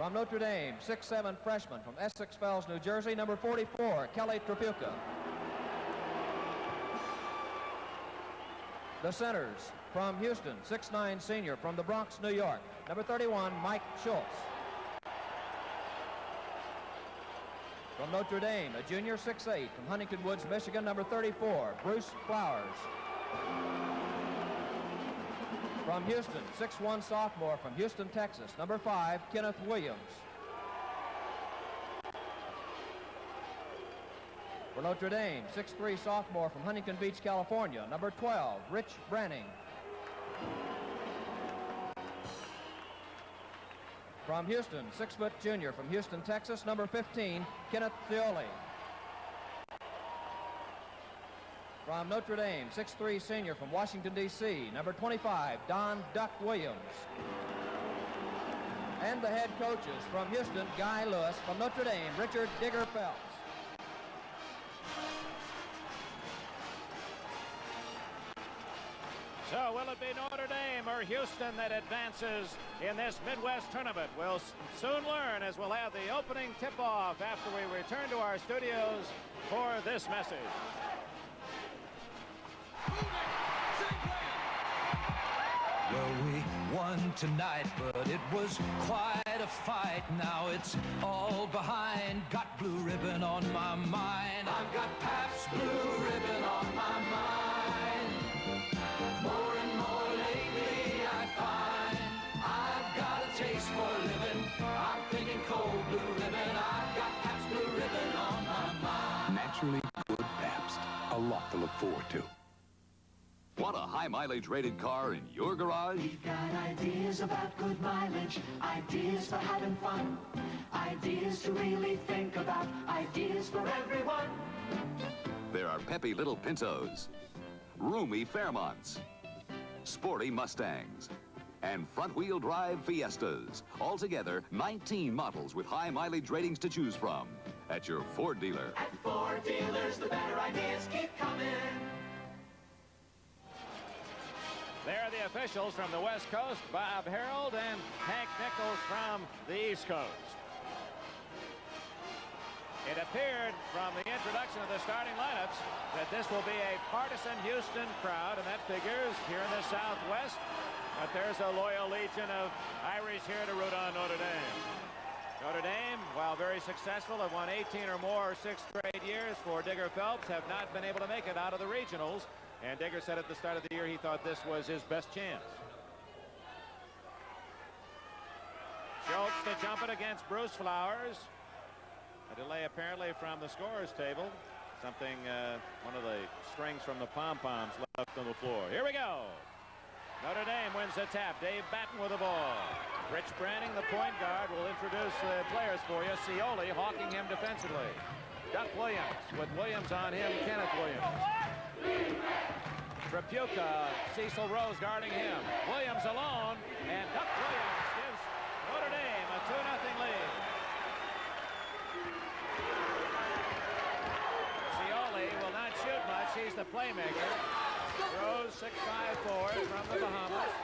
From Notre Dame, 6'7" freshman from Essex Fells, New Jersey, number 44, Kelly Tripucka. The centers from Houston, 6'9" senior from the Bronx, New York, number 31, Mike Schultz. From Notre Dame, a junior, 6'8", from Huntington Woods, Michigan, number 34, Bruce Flowers. From Houston, 6'1" sophomore from Houston, Texas, number 5, Kenneth Williams. For Notre Dame, 6'3" sophomore from Huntington Beach, California, number 12, Rich Branning. From Houston, 6' junior from Houston, Texas, number 15, Kenneth Thioli. From Notre Dame, 6'3" senior from Washington, D.C., number 25, Don Duck Williams. And the head coaches from Houston, Guy Lewis. From Notre Dame, Richard Digger Phelps. So will it be Notre Dame or Houston that advances in this Midwest tournament? We'll soon learn as we'll have the opening tip-off after we return to our studios for this message. Well, we won tonight, but it was quite a fight. Now it's all behind. Got blue ribbon on my mind. I've got Pabst Blue Ribbon on my mind. More and more lately I find I've got a taste for living. I'm thinking cold blue ribbon. I've got Pabst Blue Ribbon on my mind. Naturally good Pabst. A lot to look forward to. Want a high-mileage rated car in your garage? We've got ideas about good mileage, ideas for having fun, ideas to really think about, ideas for everyone. There are peppy little Pintos, roomy Fairmonts, sporty Mustangs, and front-wheel drive Fiestas. Altogether, 19 models with high mileage ratings to choose from at your Ford dealer. At Ford dealers, the better ideas keep coming. There are the officials from the West Coast, Bob Harold and Hank Nichols from the East Coast. It appeared from the introduction of the starting lineups that this will be a partisan Houston crowd, and that figures here in the Southwest. But there's a loyal legion of Irish here to root on Notre Dame. Notre Dame, while very successful, have won 18 or more 6 straight years for Digger Phelps, have not been able to make it out of the regionals. And Digger said at the start of the year he thought this was his best chance. Schultz to jump it against Bruce Flowers. A delay apparently from the scorer's table. Something, one of the strings from the pom-poms left on the floor. Here we go. Notre Dame wins the tap. Dave Batten with the ball. Rich Branning, the point guard, will introduce the players for you. Scioli hawking him defensively. Duck Williams, with Williams on him, Kenneth Williams. Tripucka, Cecil Rose guarding him. Williams alone, and Duck Williams gives Notre Dame a 2-0 lead. Scioli will not shoot much. He's the playmaker. Rose, 6'5" forward from the Bahamas.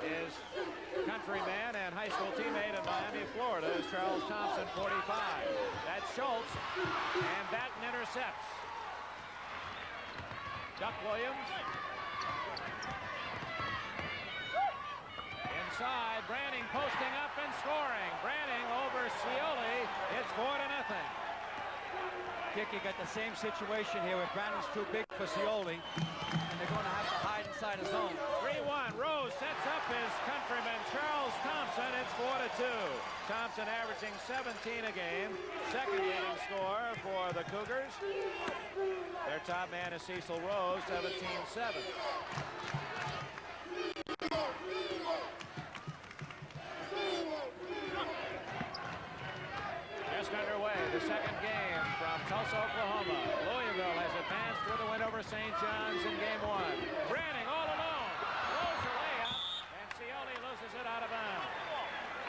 His countryman and high school teammate in Miami, Florida is Charles Thompson, 45. That's Schultz, and Batten intercepts. Duck Williams. Inside, Branning posting up and scoring. Branning over Scioli. It's 4-0. Dick, you got the same situation here where Branning's too big for Scioli, and they're going to have to hide inside his zone. 3-1. Rose sets up his countryman, Charles Thompson. It's 4-2. Thompson averaging 17 a game. Second leading scorer for the Cougars. Their top man is Cecil Rose, 17-7. Just underway, the second game from Tulsa, Oklahoma. Louisville has advanced with a win over St. John's in game 1. Branning all alone. Rose a layup, and Scioli loses it out of bounds.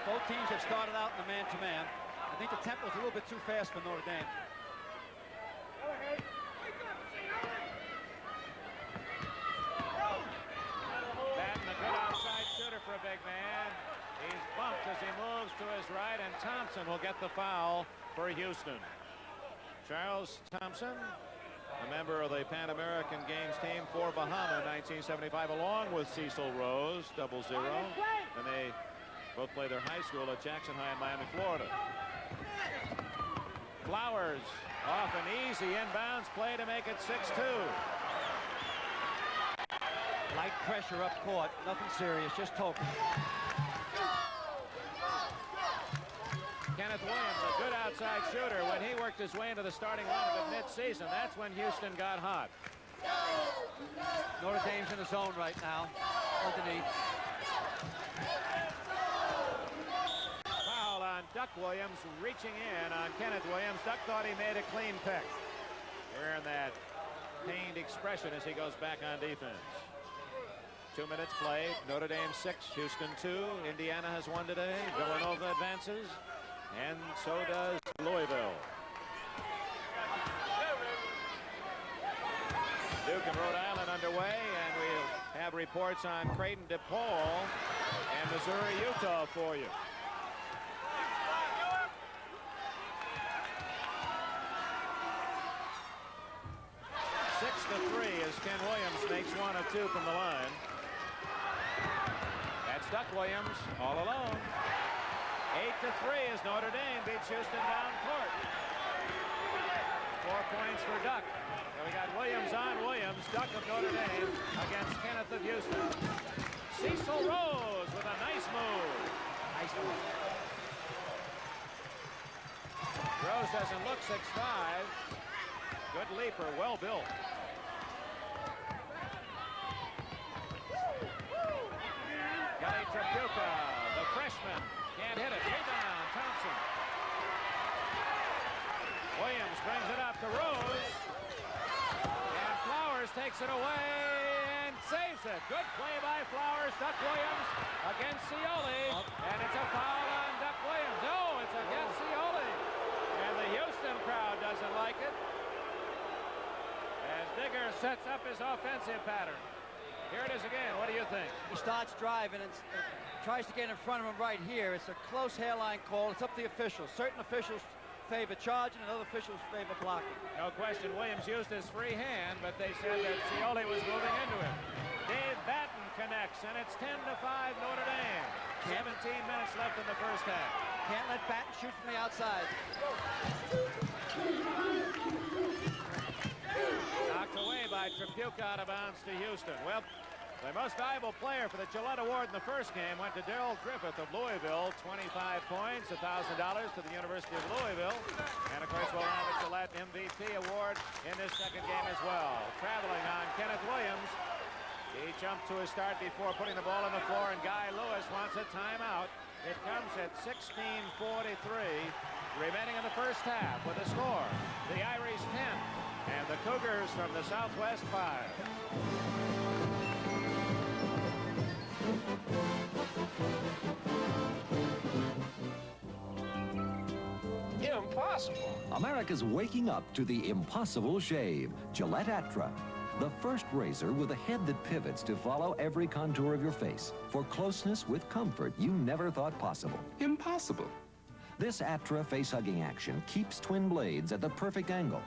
Both teams have started out in the man-to-man. I think the tempo's a little bit too fast for Notre Dame. Batten, a good outside shooter for a big man. He's bumped as he moves moves to his right, and Thompson will get the foul for Houston. Charles Thompson, a member of the Pan American Games team for Bahama in 1975, along with Cecil Rose, 0-0. And they both play their high school at Jackson High in Miami, Florida. Flowers off an easy inbounds play to make it 6-2. Light pressure up court, nothing serious, just token. Kenneth Williams, a good outside shooter. When he worked his way into the starting lineup at mid-season, that's when Houston got hot. Notre Dame's in the zone right now, underneath. Foul on Duck Williams, reaching in on Kenneth Williams. Duck thought he made a clean pick. Wearing that pained expression as he goes back on defense. 2 minutes played. Notre Dame 6, Houston 2. Indiana has won today. Villanova advances. And so does Louisville. Duke and Rhode Island underway, and we'll have reports on Creighton DePaul and Missouri, Utah for you. Six to 3 as Ken Williams makes 1 of 2 from the line. That's Duck Williams all alone. 8 to 3 as Notre Dame beats Houston down court. 4 points for Duck. So we got Williams on Williams. Duck of Notre Dame against Kenneth of Houston. Cecil Rose with a nice move. Nice move. Rose doesn't look 6'5". Good leaper, well built. Kelly Tripucka, the freshman, can't hit it. Rebound, Thompson. Williams brings it up to Rose. And Flowers takes it away and saves it. Good play by Flowers. Duck Williams against Scioli. And it's a foul on Duck Williams. No, it's against Scioli. And the Houston crowd doesn't like it. As Digger sets up his offensive pattern. Here it is again. What do you think? He starts driving and tries to get in front of him right here. It's a close hairline call. It's up to the officials. Certain officials favor charging and other officials favor blocking. No question, Williams used his free hand, but they said that Scioli was moving into him. Dave Batten connects, and it's 10 to 5 Notre Dame. 17 minutes left in the first half. Can't let Batten shoot from the outside. Knocked away by Tripucka out of bounds to Houston. Well, the most valuable player for the Gillette Award in the first game went to Darrell Griffith of Louisville. 25 points, $1,000 to the University of Louisville. And, of course, we'll have a Gillette MVP award in this second game as well. Traveling on Kenneth Williams. He jumped to his start before putting the ball on the floor, and Guy Lewis wants a timeout. It comes at 16:43 remaining in the first half with a score. The Irish 10 and the Cougars from the Southwest 5. Impossible. America's waking up to the impossible shave, Gillette Atra. The first razor with a head that pivots to follow every contour of your face. For closeness with comfort you never thought possible. Impossible. This Atra face-hugging action keeps twin blades at the perfect angle.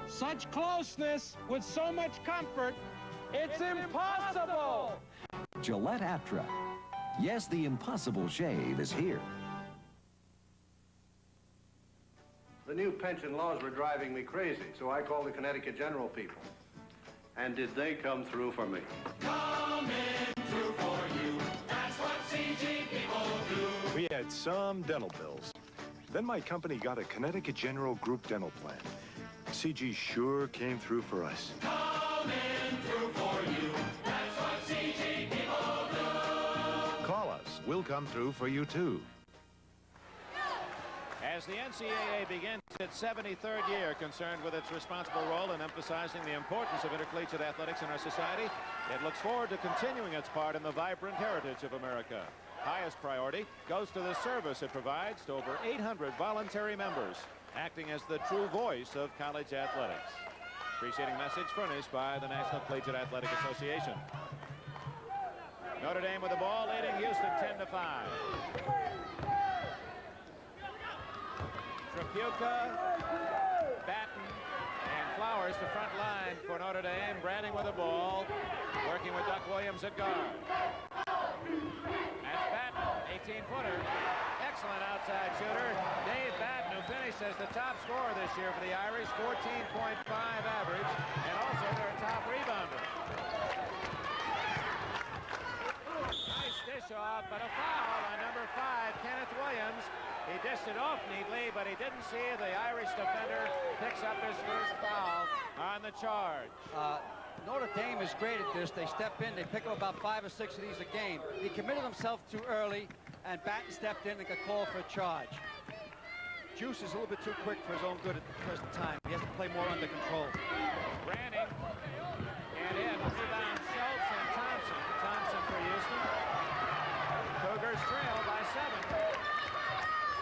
Such closeness with so much comfort, it's impossible. Gillette Atra. Yes, the impossible shave is here. The new pension laws were driving me crazy, so I called the Connecticut General people. And did they come through for me? Coming through for you. That's what CG people do. We had some dental bills. Then my company got a Connecticut General Group dental plan. CG sure came through for us. Coming through for you. That's what CG people do. Call us. We'll come through for you, too. As the NCAA begins its 73rd year concerned with its responsible role in emphasizing the importance of intercollegiate athletics in our society, it looks forward to continuing its part in the vibrant heritage of America. Highest priority goes to the service it provides to over 800 voluntary members, acting as the true voice of college athletics. Preceding message furnished by the National Collegiate Athletic Association. Notre Dame with the ball, leading Houston 10 to 5. Trapuka, Batten, and Flowers, the front line for Notre Dame. Branning with the ball, working with Duck Williams at guard. That's Batten, 18-footer. Excellent outside shooter. Dave Batten, who finished as the top scorer this year for the Irish, 14.5 average, and also their top rebounder. Nice dish off, but a foul on number 5, Kenneth Williams. He dished it off neatly, but he didn't see the Irish defender picks up his first foul on the charge. Notre Dame is great at this. They step in, they pick up about 5 or 6 of these a game. He committed himself too early, and Batten stepped in and got called for a charge. Juice is a little bit too quick for his own good at the present time. He has to play more under control. Branning, and in, rebound Schultz and Thompson. Thompson for Houston. Cougars trail by 7.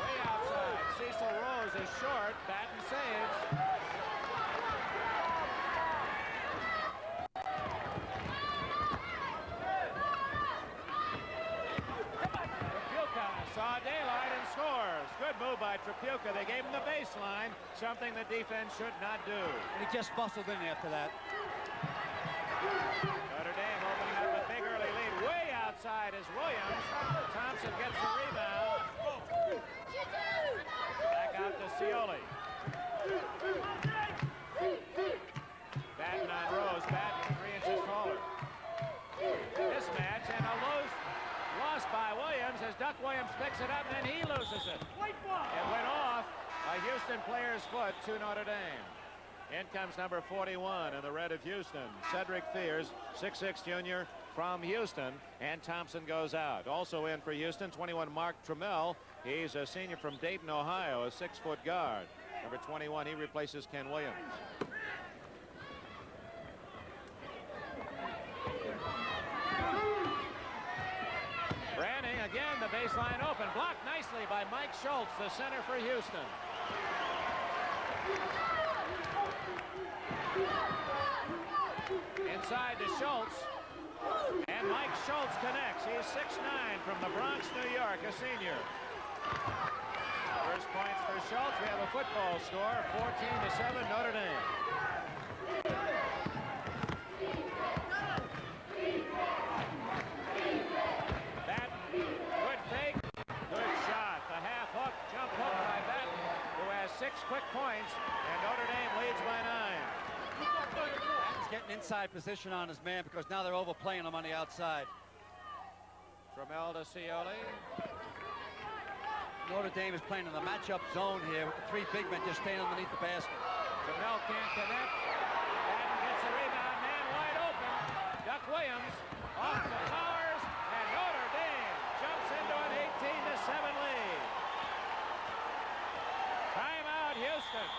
Way outside. Cecil Rose is short. Batten saves. Trapuka saw daylight and scores. Good move by Trapuka. They gave him the baseline, something the defense should not do. And he just bustled in after that. Notre Dame opening up a big early lead. Way outside is Williams. Thompson gets the rebound. Back out to Scioli. Batten on Rose. Batten 3 inches taller. Mismatch and a loss by Williams as Duck Williams picks it up and then he loses it. It went off a Houston player's foot to Notre Dame. In comes number 41 in the red of Houston, Cedric Fears, 6'6" junior from Houston, and Thompson goes out. Also in for Houston, 21, Mark Trammell. He's a senior from Dayton, Ohio, a 6-foot guard. Number 21, he replaces Ken Williams. Branning again, the baseline open, blocked nicely by Mike Schultz, the center for Houston. Inside to Schultz, and Mike Schultz connects. He's 6'9" from the Bronx, New York, a senior. First points for Schultz. We have a football score, 14-7 Notre Dame. Batten, good fake, good shot. The half hook, jump hook by Batten, who has 6 quick points, and Notre Dame leads by 9. Batten's getting inside position on his man because now they're overplaying him on the outside. Trammell to Scioli. Notre Dame is playing in the matchup zone here with the 3 big men just staying underneath the basket. Trammell can't connect. Batten gets the rebound, man wide open. Duck Williams off to Powers, and Notre Dame jumps into an 18-7 lead. Timeout, Houston.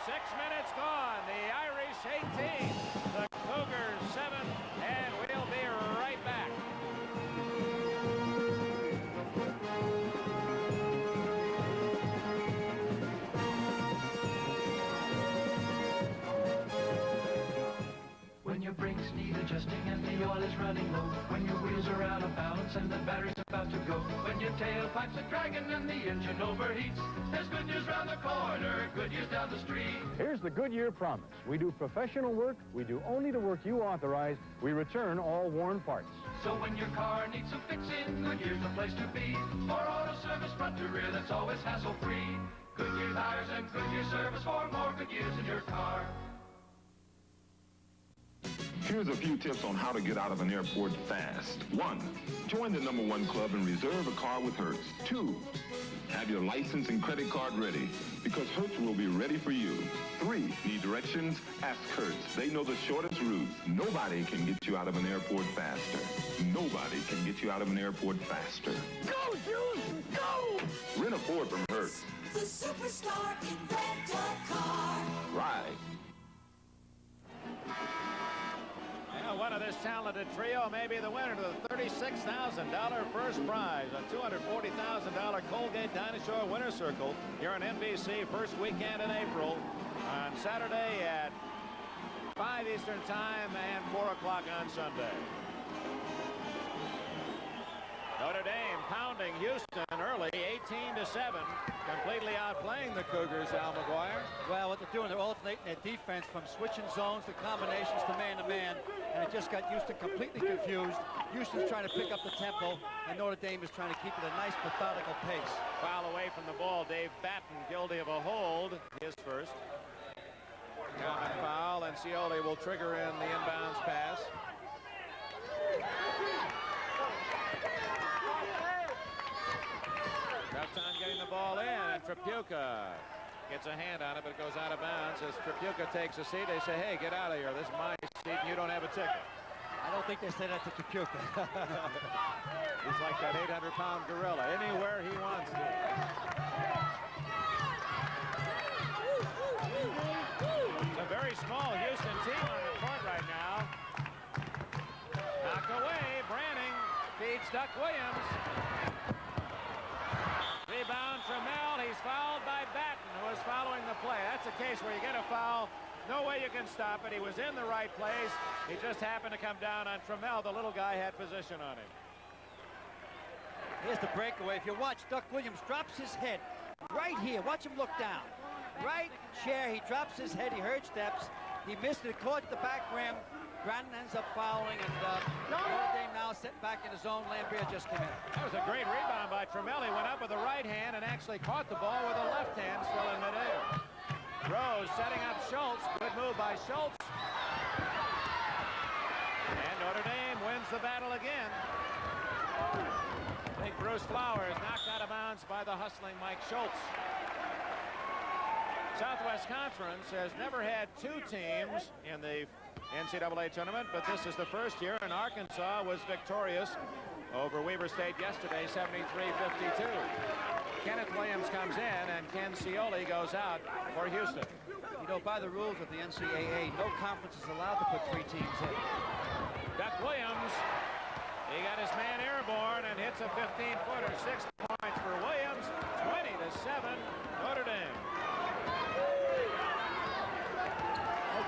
6 minutes gone. The Irish 18, the Cougars 7, and we'll be right back. When your brakes need adjusting and the oil is running low, when your wheels are out of balance and the battery's about to go, when your tailpipes are dragging and the engine overheats, there's good news round the corner, good news down the street. Here's the Goodyear promise. We do professional work, we do only the work you authorize, we return all worn parts. So when your car needs some fixing, Goodyear's the place to be. For auto service front to rear that's always hassle-free. Goodyear tires and Goodyear service for more good years in your car. Here's a few tips on how to get out of an airport fast. 1. Join the #1 club and reserve a car with Hertz. 2. Have your license and credit card ready, because Hertz will be ready for you. 3. Need directions? Ask Hertz. They know the shortest routes. Nobody can get you out of an airport faster. Nobody can get you out of an airport faster. Go, Juice! Go! Rent a Ford from Hertz. The superstar in rent-a-car. Right. One of this talented trio may be the winner to the $36,000 first prize, a $240,000 Colgate Dinosaur Winner Circle here on NBC first weekend in April on Saturday at 5 Eastern Time and 4 o'clock on Sunday. Notre Dame pounding Houston early, 18-7, completely outplaying the Cougars, Al McGuire. Well, what they're doing, they're alternating their defense from switching zones to combinations to man-to-man, and it just got Houston completely confused. Houston's trying to pick up the tempo, and Notre Dame is trying to keep it a nice, methodical pace. Foul away from the ball. Dave Batten guilty of a hold, his first. Common foul, and Scioli will trigger in the inbounds pass. Tough time getting the ball in, and Tripucka gets a hand on it, but it goes out of bounds. As Tripucka takes a seat, they say, hey, get out of here. This is my seat, and you don't have a ticket. I don't think they say that to Tripucka. He's like that 800-pound gorilla, anywhere he wants to. It's a very small Houston team on the court right now. Knocked away, Branning feeds Duck Williams. Rebound from Mel. He's fouled by Batten, who is following the play. That's a case where you get a foul. No way you can stop it. He was in the right place. He just happened to come down on Trammell. The little guy had position on him. Here's the breakaway. If you watch, Duck Williams drops his head right here. Watch him look down. Right chair. He drops his head. He heard steps. He missed it. Caught the back rim. Grattan ends up fouling, and Notre Dame now sitting back in his zone. Lambier just came in. That was a great rebound by Trammell. He went up with the right hand and actually caught the ball with the left hand still in midair. Rose setting up Schultz. Good move by Schultz. And Notre Dame wins the battle again. I think Bruce Flowers knocked out of bounds by the hustling Mike Schultz. Southwest Conference has never had two teams in the NCAA tournament, but this is the first year, and Arkansas was victorious over Weber State yesterday, 73-52. Kenneth Williams comes in, and Ken Scioli goes out for Houston. You know, by the rules of the NCAA, no conference is allowed to put 3 teams in. Duck Williams, he got his man airborne and hits a 15-footer. 6 points for Williams, 20-7, Notre Dame.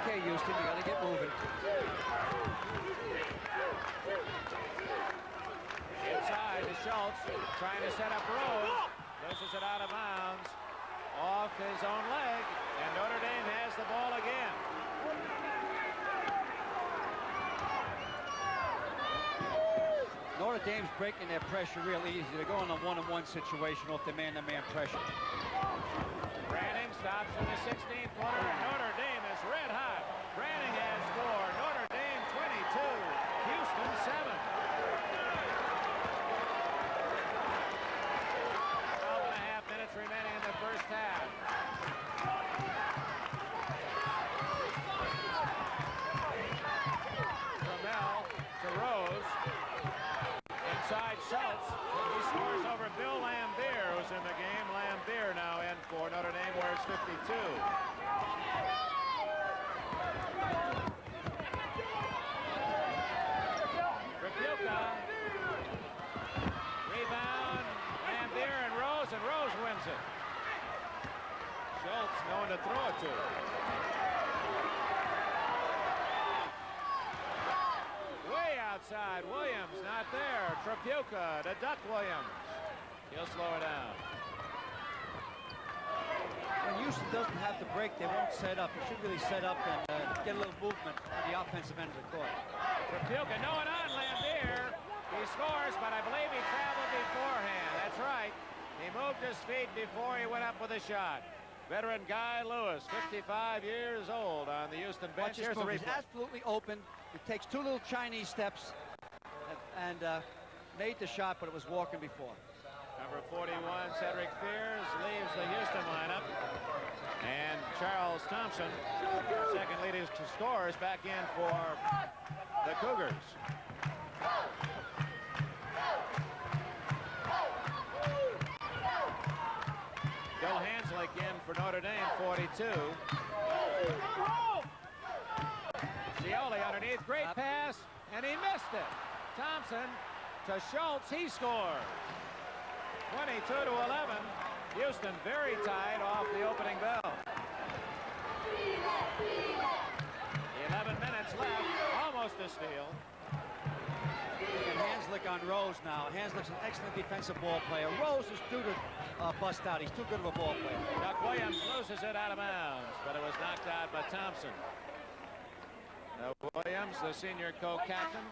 Okay, Houston, you got to get moving. Inside to Schultz, trying to set up Rose. Loses it out of bounds. Off his own leg, and Notre Dame has the ball again. Notre Dame's breaking their pressure real easy. They're going on a one-on-one situation off the man-to-man pressure. Branning stops in the 16-footer, and Notre Dame is red hot. Branning has 4. Notre Dame 22. Houston 7. 12.5 minutes remaining in the first half. Trammell to Rose. Inside Schultz. He scores over Bill Lambier, who's in the game. Lambier now in for Notre Dame, where it's 52. Tripucka. Rebound. Lambier and Rose wins it. Schultz going to throw it to him. Way outside. Williams not there. Tripucka to Duck Williams. He'll slow it down. When Houston doesn't have to break, they won't set up. They should really set up and get a little movement on the offensive end of the court. Tripucka knowing on Lambier. He scores, but I believe he traveled beforehand. That's right. He moved his feet before he went up with a shot. Veteran Guy Lewis, 55 years old, on the Houston bench. Here's the replay. He's absolutely open. He takes 2 little Chinese steps and made the shot, but it was walking before. Number 41, Cedric Fears, leaves the Houston lineup. And Charles Thompson, second leading scorers, back in for the Cougars. Bill Hanslick in for Notre Dame, 42. Scioli underneath, great pass, and he missed it. Thompson to Schultz, he scores. 22-11. Houston very tight off the opening bell. 11 minutes left, almost a steal. And Hanslick on Rose now. Hanslick's an excellent defensive ball player. Rose is due to bust out. He's too good of a ball player. Doug Williams loses it out of bounds, but it was knocked out by Thompson. Now Williams, the senior co-captain,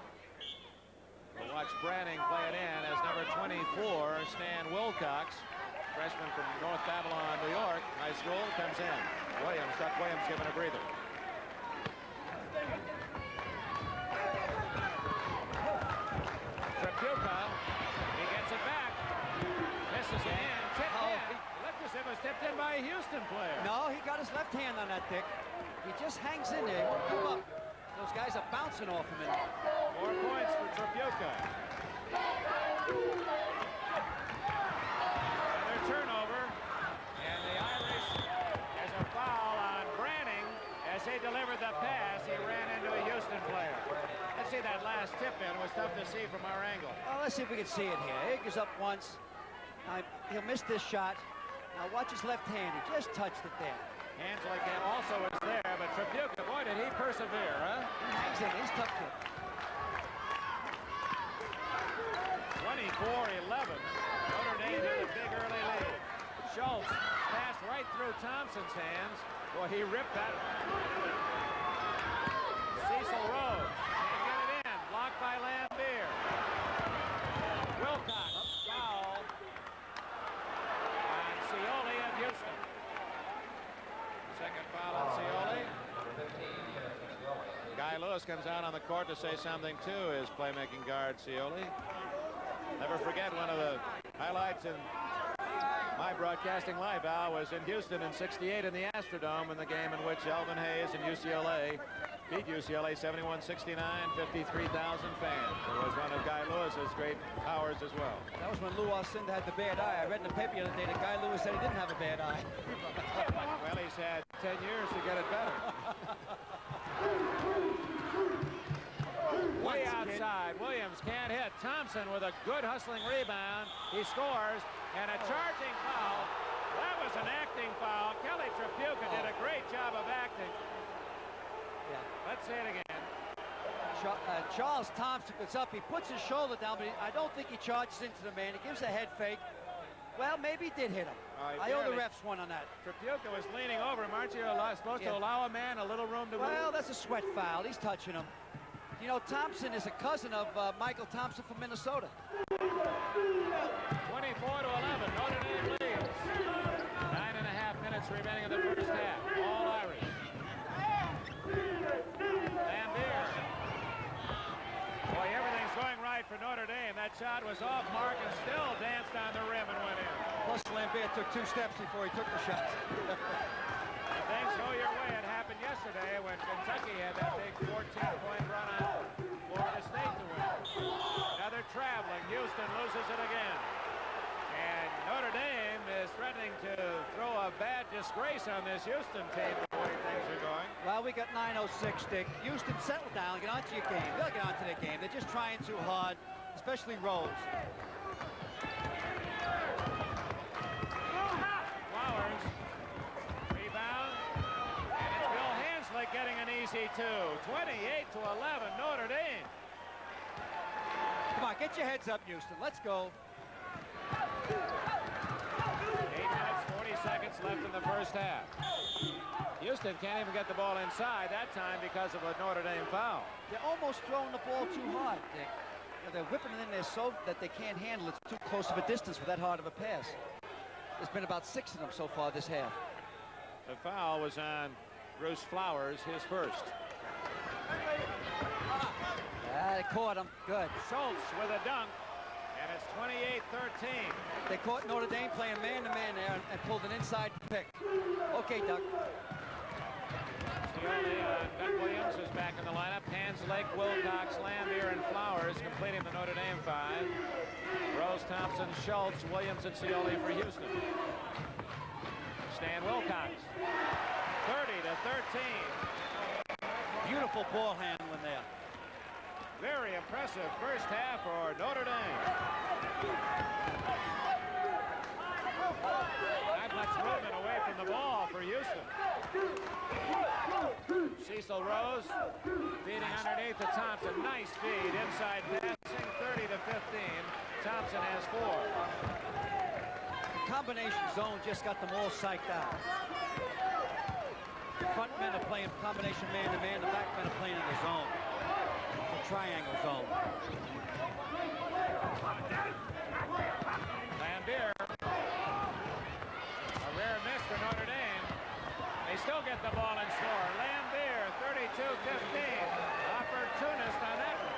will watch Branning play it in as number 24, Stan Wilcox, freshman from North Babylon, New York High School, comes in. Williams, Doug Williams giving a breather. Tripucka, he gets it back. Misses it in, tipped in. Looked as if it was tipped in by a Houston player. No, he got his left hand on that, Dick. He just hangs in there. He won't come up. Those guys are bouncing off him. 4 points for Tripucka. Another turnover. And the Irish has a foul on Branning. As they delivered the pass, he ran into a Houston player. Let's see that last tip in. It was tough to see from our angle. Well, let's see if we can see it here. Higg is up once. He'll miss this shot. Now watch his left hand. He just touched it there. Hanslick also is there, but Tripucka, boy, did he persevere, huh? He hangs in. He's tough kid. 24-11. Notre Dame had a big early lead. Schultz passed right through Thompson's hands. Boy, he ripped that. Cecil Rose can't get it in. Blocked by Lambier. Wilcox, foul on Scioli of Houston. Second foul on Scioli. Guy Lewis comes out on the court to say something to his playmaking guard, Scioli. Never forget, one of the highlights in my broadcasting life, Al, was in Houston in '68 in the Astrodome, in the game in which Elvin Hayes and UCLA beat UCLA 71-69, 53,000 fans. It was one of Guy Lewis's great hours as well. That was when Lou Alcindor had the bad eye. I read in the paper the other day that Guy Lewis said he didn't have a bad eye. Well, he's had 10 years to get it better. Way outside. Williams can't hit. Thompson with a good hustling rebound. He scores, and a charging foul. That was an acting foul. Kelly Tripucka did a great job of acting. Yeah. Let's see it again. Charles Thompson gets up. He puts his shoulder down, but I don't think he charges into the man. He gives a head fake. Well, maybe he did hit him. I owe the refs one on that. Tripucka was leaning over him. Aren't you supposed to allow a man a little room to move? Well, that's a sweat foul. He's touching him. You know, Thompson is a cousin of Michael Thompson from Minnesota. 24-11, Notre Dame leads. 9.5 minutes remaining in the first half. All Irish. Lambier. Boy, everything's going right for Notre Dame. That shot was off mark and still danced on the rim and went in. Plus, Lambier took 2 steps before he took the shot. And things go your way. It happened yesterday when Kentucky had that big 14-point run on Florida State to win. Another traveling. Houston loses it again. And Notre Dame is threatening to throw a bad disgrace on this Houston team the way things are going. Well, we got 9:06, Dick. Houston, settle down. Get onto your game. They'll get onto their game. They're just trying too hard, especially Rose. Flowers. Rebound. And it's Bill Hanslick getting an easy 2. 28-11, Notre Dame. Come on, get your heads up, Houston. Let's go. 8 minutes, 40 seconds left in the first half. Houston can't even get the ball inside that time because of a Notre Dame foul. They're almost throwing the ball too hard, Dick. You know, they're whipping it in there so that they can't handle it. It's too close of a distance for that hard of a pass. There's been about 6 of them so far this half. The foul was on Bruce Flowers, his first. They caught him. Good. Schultz with a dunk, and it's 28-13. They caught Notre Dame playing man-to-man there and pulled an inside pick. Okay, Doug. Doug Williams is back in the lineup. Hanslick, Wilcox, Lambier, and Flowers completing the Notre Dame 5. Rose, Thompson, Schultz, Williams, and Scioli for Houston. Stan Wilcox. 30-13. Beautiful ball handling there. Very impressive first half for Notre Dame. Not much movement away from the ball for Houston. Cecil Rose feeding underneath to Thompson. Nice feed, inside passing, 30-15. Thompson has 4. combination zone just got them all psyched out. The front men are playing combination man-to-man. The back men are playing in the zone. The triangle zone. Lambier. A rare miss for Notre Dame. They still get the ball and score. Lambier, 32-15. Opportunist on that one.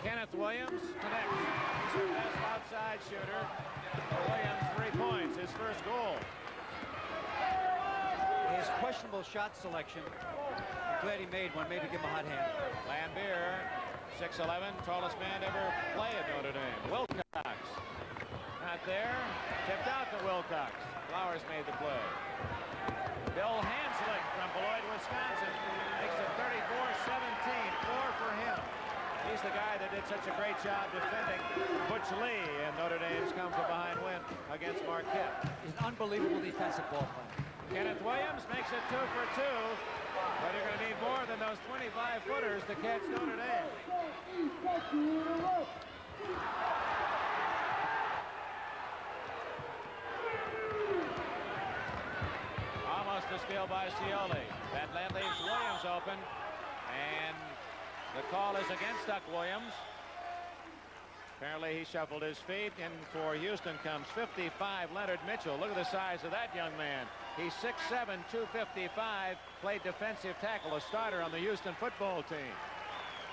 Kenneth Williams connects. He's their best outside shooter. Williams, 3 points, his first goal. His questionable shot selection. I'm glad he made one. Maybe give him a hot hand. Lambier, 6'11", tallest man to ever play at Notre Dame. Wilcox, not there. Tipped out to Wilcox. Flowers made the play. Bill Hanslick from Beloit, Wisconsin, makes it 34-17. 4 for him. He's the guy that did such a great job defending Butch Lee in Notre Dame's come-from-behind win against Marquette. He's an unbelievable defensive ball player. Kenneth Williams makes it 2 for 2, but you're going to need more than those 25-footers to catch Notre Dame. Almost a steal by Scioli. That leaves Williams open, and the call is against Duck Williams. Apparently he shuffled his feet, and for Houston comes 55, Leonard Mitchell. Look at the size of that young man. He's 6'7", 255, played defensive tackle, a starter on the Houston football team.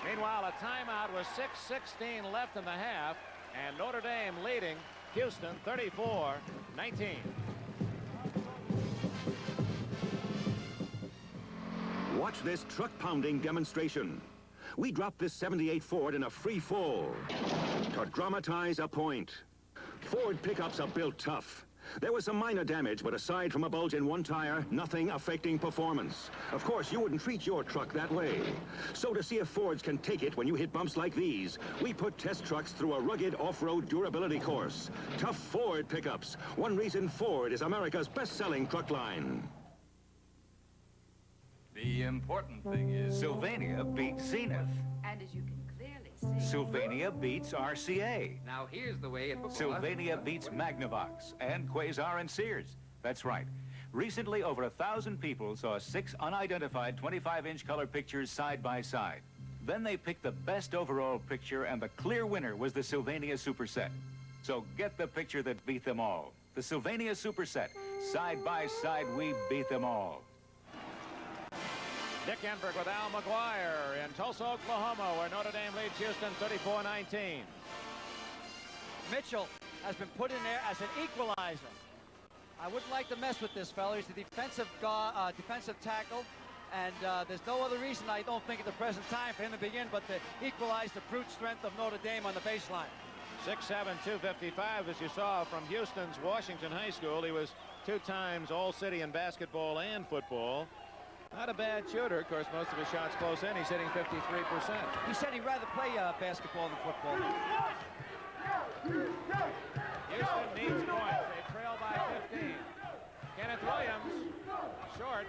Meanwhile, a timeout with 6:16 left in the half, and Notre Dame leading Houston 34-19. Watch this truck-pounding demonstration. We dropped this 78 Ford in a free fall to dramatize a point. Ford pickups are built tough. There was some minor damage, but aside from a bulge in one tire, nothing affecting performance. Of course, you wouldn't treat your truck that way. So to see if Fords can take it when you hit bumps like these, we put test trucks through a rugged off-road durability course. Tough Ford pickups. One reason Ford is America's best-selling truck line. The important thing is Sylvania beats Zenith. And as you can clearly see, Sylvania beats RCA. now here's the way it will go. Sylvania beats Magnavox and Quasar and Sears. That's right. Recently, over 1,000 people saw 6 unidentified 25-inch color pictures side by side. Then they picked the best overall picture, and the clear winner was the Sylvania Superset. So get the picture that beat them all. The Sylvania Superset. Side by side, we beat them all. Dick Enberg with Al McGuire in Tulsa, Oklahoma, where Notre Dame leads Houston 34-19. Mitchell has been put in there as an equalizer. I wouldn't like to mess with this fella. He's a defensive tackle, and there's no other reason, I don't think, at the present time for him to begin but to equalize the brute strength of Notre Dame on the baseline. 6'7", 255, as you saw from Houston's Washington High School. He was 2 times All-City in basketball and football. Not a bad shooter. Of course, most of his shots close in. He's hitting 53%. He said he'd rather play basketball than football. Houston needs points. They trail by 15. Kenneth Williams, short.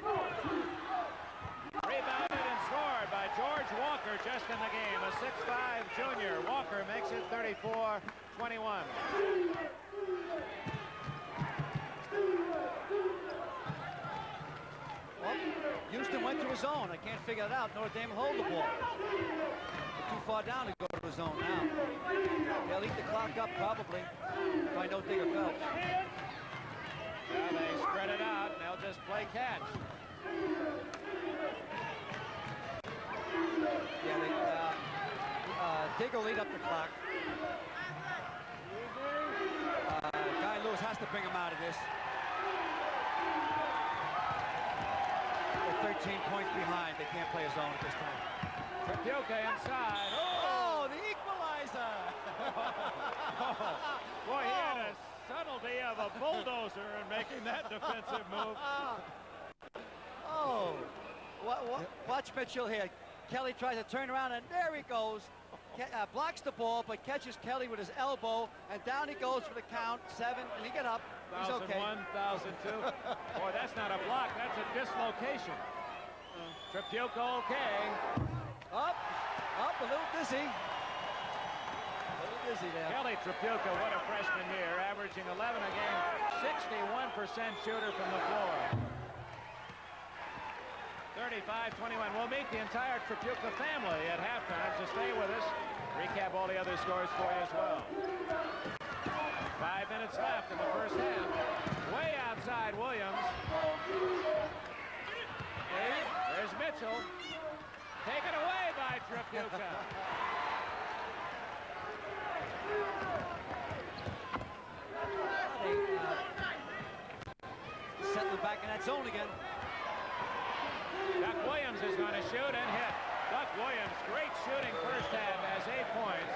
Rebounded and scored by George Walker just in the game. A 6'5" junior. Walker makes it 34-21. Well, Houston went to his zone. I can't figure it out. Notre Dame will hold the ball. They're too far down to go to his zone now. They'll eat the clock up probably by no Digger Phelps. Yeah, they spread it out and they'll just play catch. Yeah, Digger will eat up the clock. Guy Lewis has to bring him out of this. 13 points behind. They can't play a zone at this time. Tripiuca inside. Oh, the equalizer! Boy, he had a subtlety of a bulldozer in making that defensive move. Oh, watch Mitchell here. Kelly tries to turn around, and there he goes. Blocks the ball, but catches Kelly with his elbow, and down he goes for the count. 7, and he get up. He's okay. 1,001, 1,002. Boy, that's not a block. That's a dislocation. Trapuka okay. Up, a little dizzy. A little dizzy there. Kelly Trapuka, what a freshman year, averaging 11 a game, 61% shooter from the floor. 35-21. We'll meet the entire Trapuka family at halftime, so stay with us. Recap all the other scores for you as well. 5 minutes left in the first half. Way outside Williams. There's Mitchell. Taken away by Trapuka. Settling back in that zone again. Duck Williams is going to shoot and hit. Duck Williams, great shooting first half, has 8 points.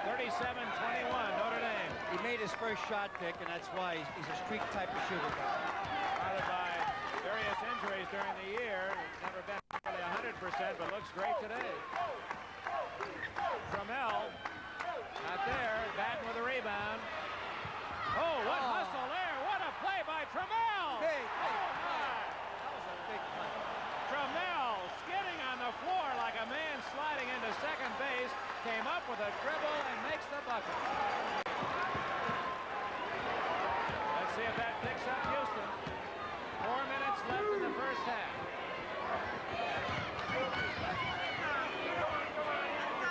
37-21, Notre Dame. He made his first shot pick, and that's why he's a streak type of shooter. Bothered by various injuries during the year. He's never been really 100%, but looks great today. Trammell, not there. Batten with a rebound. Oh, what hustle there. What a play by Trammell. Hey, oh, my. That was a big play. Trammell skidding on the floor like a man sliding into second base. Came up with a dribble and makes the bucket. Let's see if that picks up Houston. 4 minutes left in the first half.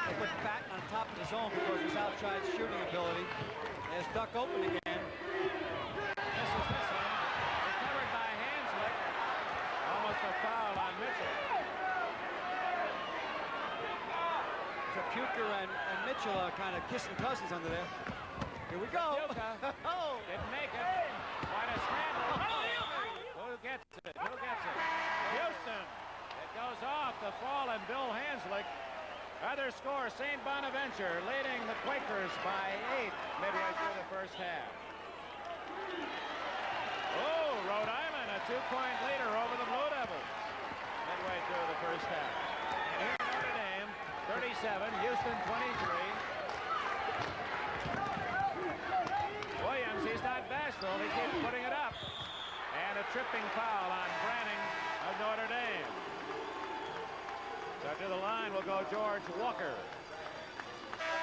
They put Batten on top of the zone because of his outside shooting ability. There's Duck open again. This is this one. Recovered by Hanslick. Almost a foul on Mitchell. Trapuka and Mitchell are kind of kissing cousins under there. Here we go. Oh, didn't make it. Quite a scramble. Who gets it? Who gets it? Houston. It goes off the fall and Bill Hanslick. Other score, St. Bonaventure leading the Quakers by 8 midway through the first half. Oh, Rhode Island, a 2-point leader over the Blue Devils midway through the first half. And here Notre Dame, 37, Houston 23. Williams, he's not bashful. He keeps putting it up. And a tripping foul on Branning of Notre Dame. So to the line will go George Walker.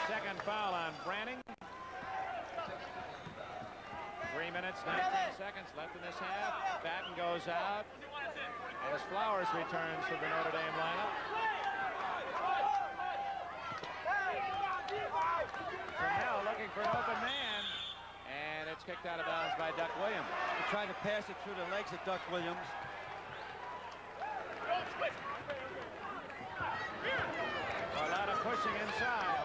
Second foul on Branning. 3 minutes, 19 seconds left in this half. Batten goes out as Flowers returns to the Notre Dame lineup. Trammell looking for an open man, and it's kicked out of bounds by Duck Williams. He tried to pass it through the legs of Duck Williams. A lot of pushing inside.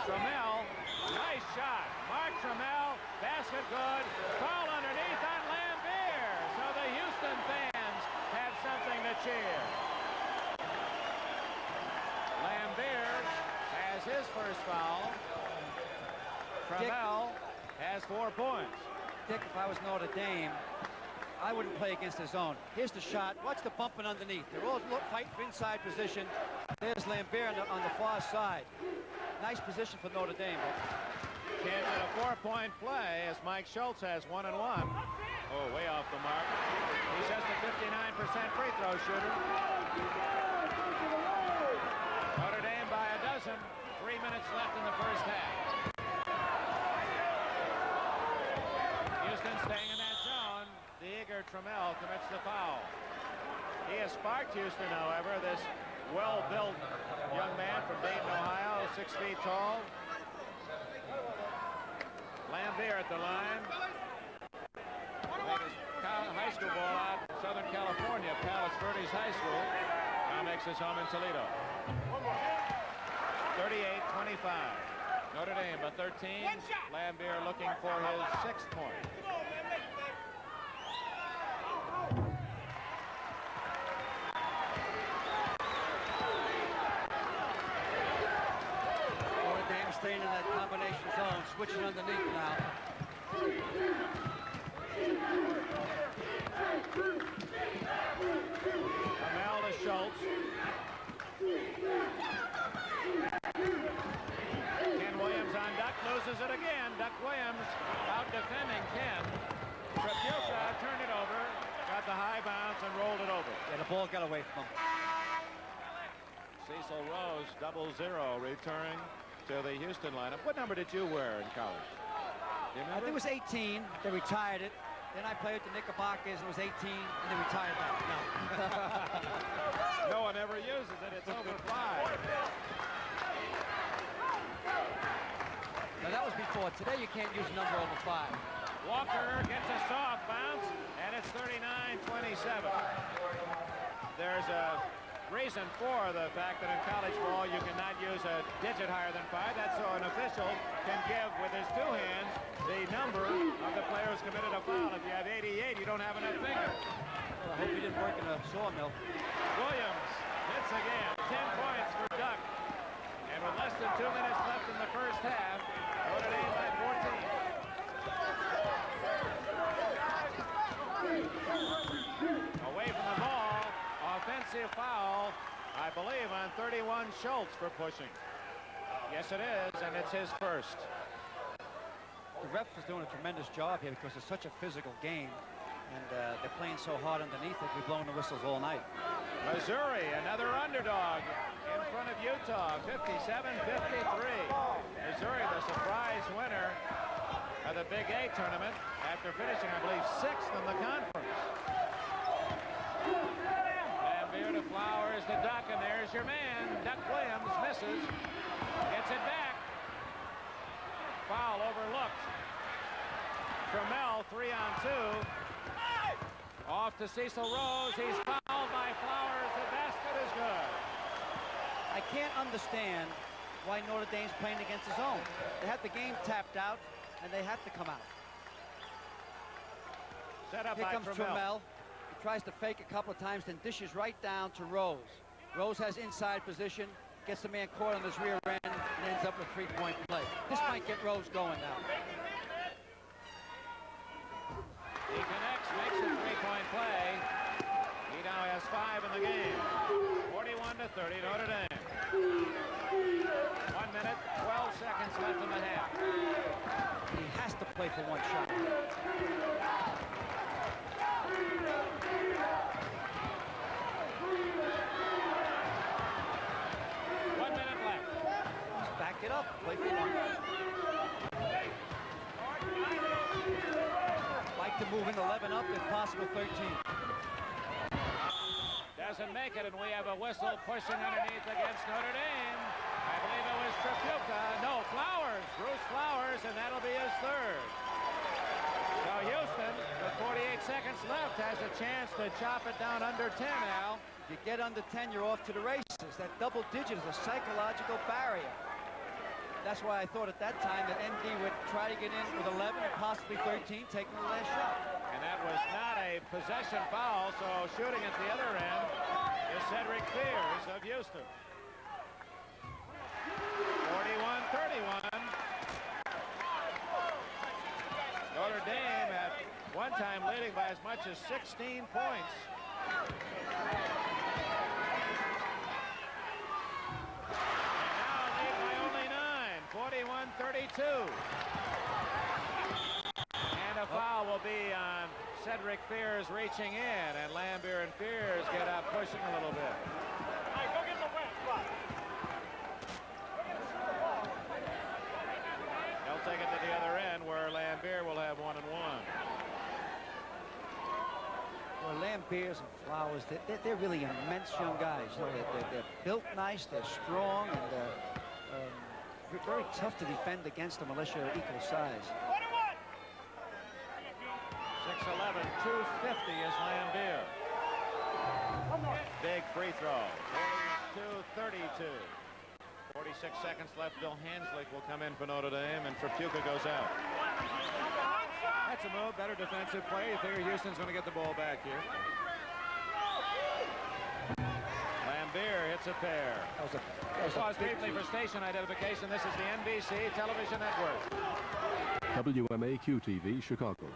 Trammell, nice shot. Mark Trammell, basket good. Foul underneath on Lambier. So the Houston fans have something to cheer. Lambier has his first foul. Trammell has 4 points. Dick, if I was Notre Dame, I wouldn't play against the zone. Here's the shot. Watch the bumping underneath. They're all fighting for inside position. There's Lambier on the far side. Nice position for Notre Dame. Chance at a 4-point play as Mike Schultz has 1 and 1. Oh, way off the mark. He's just a 59% free throw shooter. Notre Dame by a dozen. 3 minutes left in the first half. Houston staying in that zone. The eager Trammell commits the foul. He has sparked Houston, however. This well-built young man from Dayton, Ohio, 6 feet tall. Lambier at the line. Played his high school ball out in Southern California, Palos Verdes High School. Now makes his home in Toledo. 38-25. Notre Dame by 13. Lambier looking for his 6th point. Notre Dame staying in that combination zone, switching underneath now. Trammell to Schultz. Ken Williams on Duck, loses it again. Duck Williams out defending Ken. Trapuka turned it over. got the high bounce and rolled it over. Yeah, the ball got away from him. Cecil Rose, 0-0, returning to the Houston lineup. What number did you wear in college? Do you I remember? think it was 18. They retired it. Then I played with the Knickerbockers, and it was 18, and they retired that. No. No one ever uses it. It's over 5. Now, that was before. Today, you can't use a number over 5. Walker gets a soft bounce, and it's 39-27. There's a reason for the fact that in college ball you cannot use a digit higher than 5. That's so an official can give with his 2 hands the number of the player who's committed a foul. If you have 88, you don't have enough fingers. Well, I hope he didn't work in a sawmill. Williams hits again. 10 points for Duck. And with less than 2 minutes left in the first half, Notre Dame by 14. Away from the ball. Offensive foul, I believe, on 31 Schultz for pushing. Yes, it is, and it's his first. The ref is doing a tremendous job here because it's such a physical game, and they're playing so hard underneath it. We've blown the whistles all night. Missouri, another underdog in front of Utah, 57-53. Missouri, the surprise winner of the Big 8 tournament after finishing, I believe, 6th in the conference. Lambier to Flowers, the Duck, and there's your man. Duck Williams misses, gets it back. Foul overlooked. Trammell, 3-on-2. Off to Cecil Rose. He's fouled by Flowers. The basket is good. I can't understand why Notre Dame's playing against his own. They had the game tapped out, and they had to come out. Set up Here by comes Trammell. He tries to fake a couple of times, then dishes right down to Rose. Rose has inside position, gets the man caught on his rear end, and ends up with a 3-point play. This might get Rose going now. He connects, makes a 3-point play. He now has 5 in the game. 41-30, Notre Dame. 1 minute, 12 seconds left in the half. He has to play for one shot. 1 minute left. Just back it up, play for one. Like to move in 11 up, if possible 13. Doesn't make it, and we have a whistle pushing underneath against Notre Dame. I believe it was Trapuka. No, Flowers. Bruce Flowers, and that'll be his 3rd. So Houston, with 48 seconds left, has a chance to chop it down under 10 now. You get under 10, you're off to the races. That double digit is a psychological barrier. That's why I thought at that time that ND would try to get in with 11 and possibly 13, taking the last shot. And that was not a possession foul, so shooting at the other end is Cedric Fears of Houston. 41-31. Notre Dame at one time leading by as much as 16 points. And now lead by only 9, 41-32. And a foul will be on Cedric Fears reaching in, and Lambier and Fears get up pushing a little bit. Go get the wet spot. They'll take it to the other end where Lambier will have 1 and 1. Well, Lambiers and Flowers, they're really immense young guys. You know, they're built nice, they're strong, and very tough to defend against them unless you're equal size. 6'11", 250 is Lambier. Big free throw. 42-32. 46 seconds left. Bill Hanslick will come in for Notre Dame, and Trapuka goes out. That's a move. Better defensive play. You figure Houston's going to get the ball back here. Lambier hits a pair. Pause briefly for station identification. This is the NBC Television Network. WMAQ-TV, Chicago.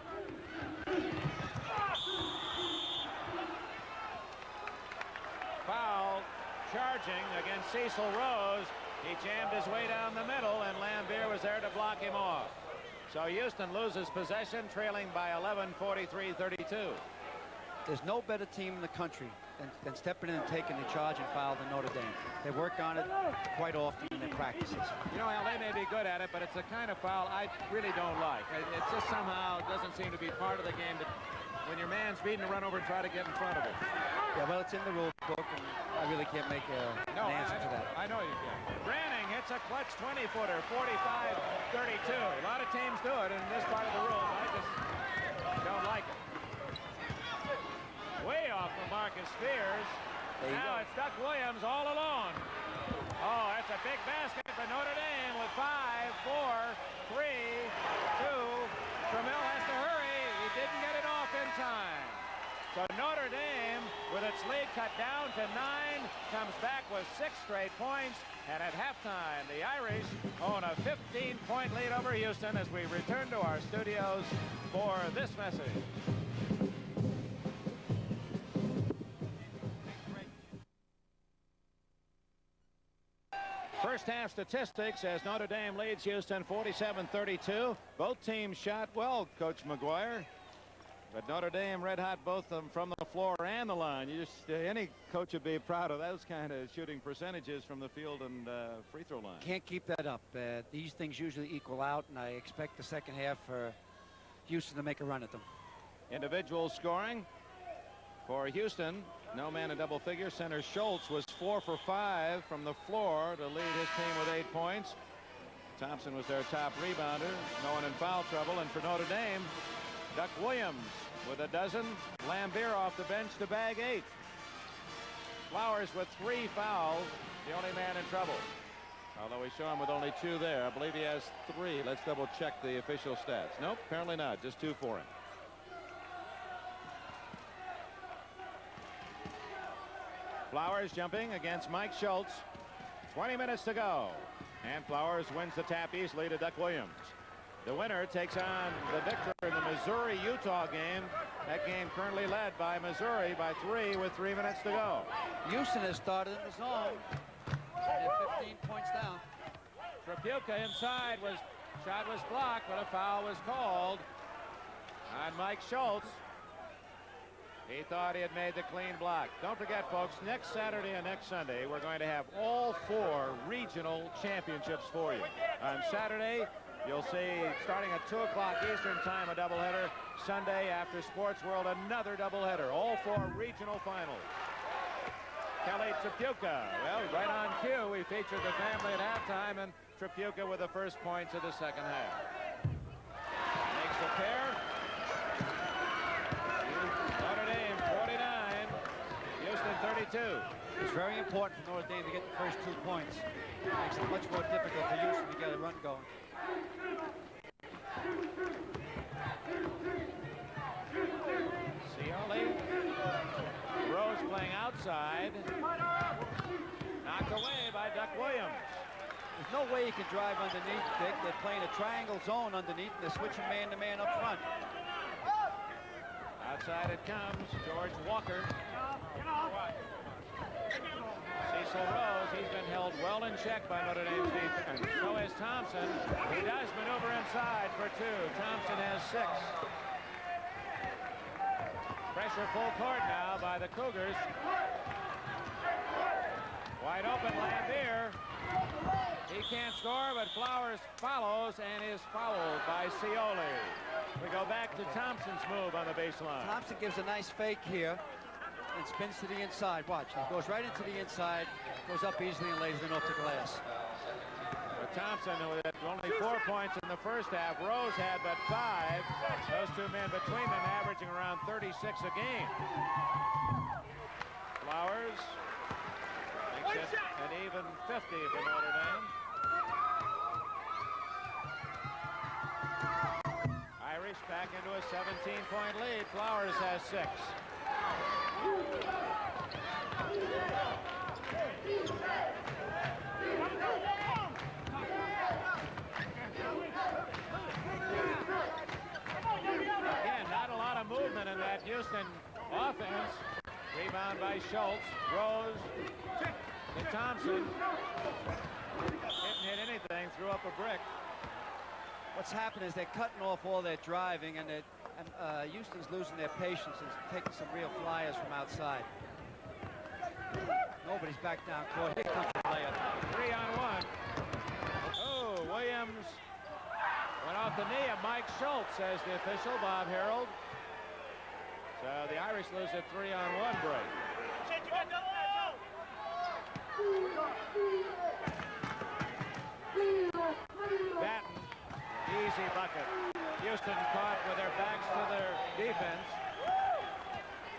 Foul charging against Cecil Rose. He jammed his way down the middle, and Lambier was there to block him off. So Houston loses possession, trailing by 11, 43-32. There's no better team in the country than stepping in and taking the charge and foul than Notre Dame. They work on it quite often in their practices. You know, Al, they may be good at it, but it's the kind of foul I really don't like. It just somehow doesn't seem to be part of the game that when your man's beating to run over and try to get in front of him. Yeah, well, it's in the rule book, and I really can't make an answer to that. I know you can. Branning hits a clutch 20-footer, 45-32. A lot of teams do it in this part of the room. I just don't like it. Way off from Marcus Spears. Now it's Duck Williams all alone. Oh, that's a big basket for Notre Dame with 5, 4, 3, 2. Trammell has to hurry. He didn't get it off in time. So Notre Dame, with its lead cut down to 9, comes back with 6 straight points. And at halftime, the Irish own a 15-point lead over Houston as we return to our studios for this message. First half statistics as Notre Dame leads Houston 47-32. Both teams shot well, Coach McGuire. But Notre Dame red hot, both of them from the floor and the line. You just any coach would be proud of those kind of shooting percentages from the field and free throw line. Can't keep that up. These things usually equal out, and I expect the second half for Houston to make a run at them. Individual scoring for Houston. No man in double figures. Center Schultz was 4 for 5 from the floor to lead his team with 8 points. Thompson was their top rebounder. No one in foul trouble. And for Notre Dame, Duck Williams with a dozen. Lambier off the bench to bag 8. Flowers with 3 fouls. The only man in trouble. Although we show him with only 2 there. I believe he has 3. Let's double check the official stats. Nope, apparently not. Just 2 for him. Flowers jumping against Mike Schultz. 20 minutes to go. And Flowers wins the tap easily to Duck Williams. The winner takes on the victor in the Missouri-Utah game. That game currently led by Missouri by 3 with 3 minutes to go. Houston has started in the zone. They're 15 points down. Tripucka inside shot was blocked, but a foul was called on Mike Schultz. He thought he had made the clean block. Don't forget, folks, next Saturday and next Sunday, we're going to have all 4 regional championships for you. On Saturday, you'll see, starting at 2 o'clock Eastern time, a doubleheader. Sunday, after Sports World, another doubleheader. All 4 regional finals. Kelly Tripucka, well, right on cue. We featured the family at halftime, and Tripucka with the first points of the second half. Makes the pair. Notre Dame 49, Houston 32. It's very important for Notre Dame to get the first 2 points. It makes it much more difficult for Houston to get a run going. Scioli. Rose playing outside. Knocked away by Duck Williams. There's no way you can drive underneath, Dick. They're playing a triangle zone underneath, and they're switching man-to-man up front. Outside it comes. George Walker. Cecil Rose, he's been held well in check by Notre Dame's defense. So is Thompson. He does maneuver inside for 2. Thompson has 6. Pressure full court now by the Cougars. Wide open Lambier. He can't score, but Flowers follows and is fouled by Scioli. We go back to Thompson's move on the baseline. Thompson gives a nice fake here and spins to the inside. Watch, he goes right into the inside, goes up easily and lays it off the glass. But Thompson, who had only 4 points in the first half, Rose had but 5. Those 2 men between them averaging around 36 a game. Flowers makes it an even 50 for Notre Dame. Irish back into a 17-point lead. Flowers has 6. Again, not a lot of movement in that Houston offense. Rebound by Schultz. Rose to Thompson. Didn't hit anything, threw up a brick. What's happened is they're cutting off all their driving, and And Houston's losing their patience and taking some real flyers from outside. Nobody's back down court. Here comes the layup. 3-on-1. Oh, Williams went off the knee of Mike Schultz, says the official, Bob Harold. So the Irish lose a 3-on-1 break. Batten, easy bucket. Houston caught with their backs to their defense.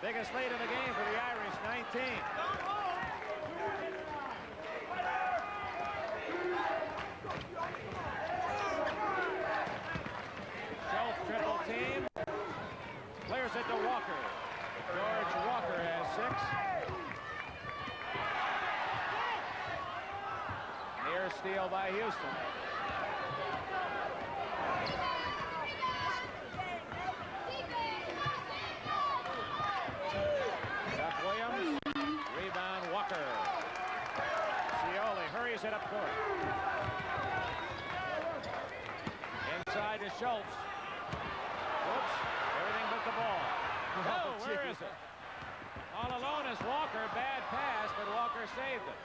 Biggest lead of the game for the Irish, 19. Schultz triple team. Clears it to Walker. George Walker has 6. Near steal by Houston. Chuck Williams. Rebound Walker. Scioli hurries it up court. Inside to Schultz. Whoops. Everything but the ball. Oh, where is it? All alone is Walker. Bad pass, but Walker saved it.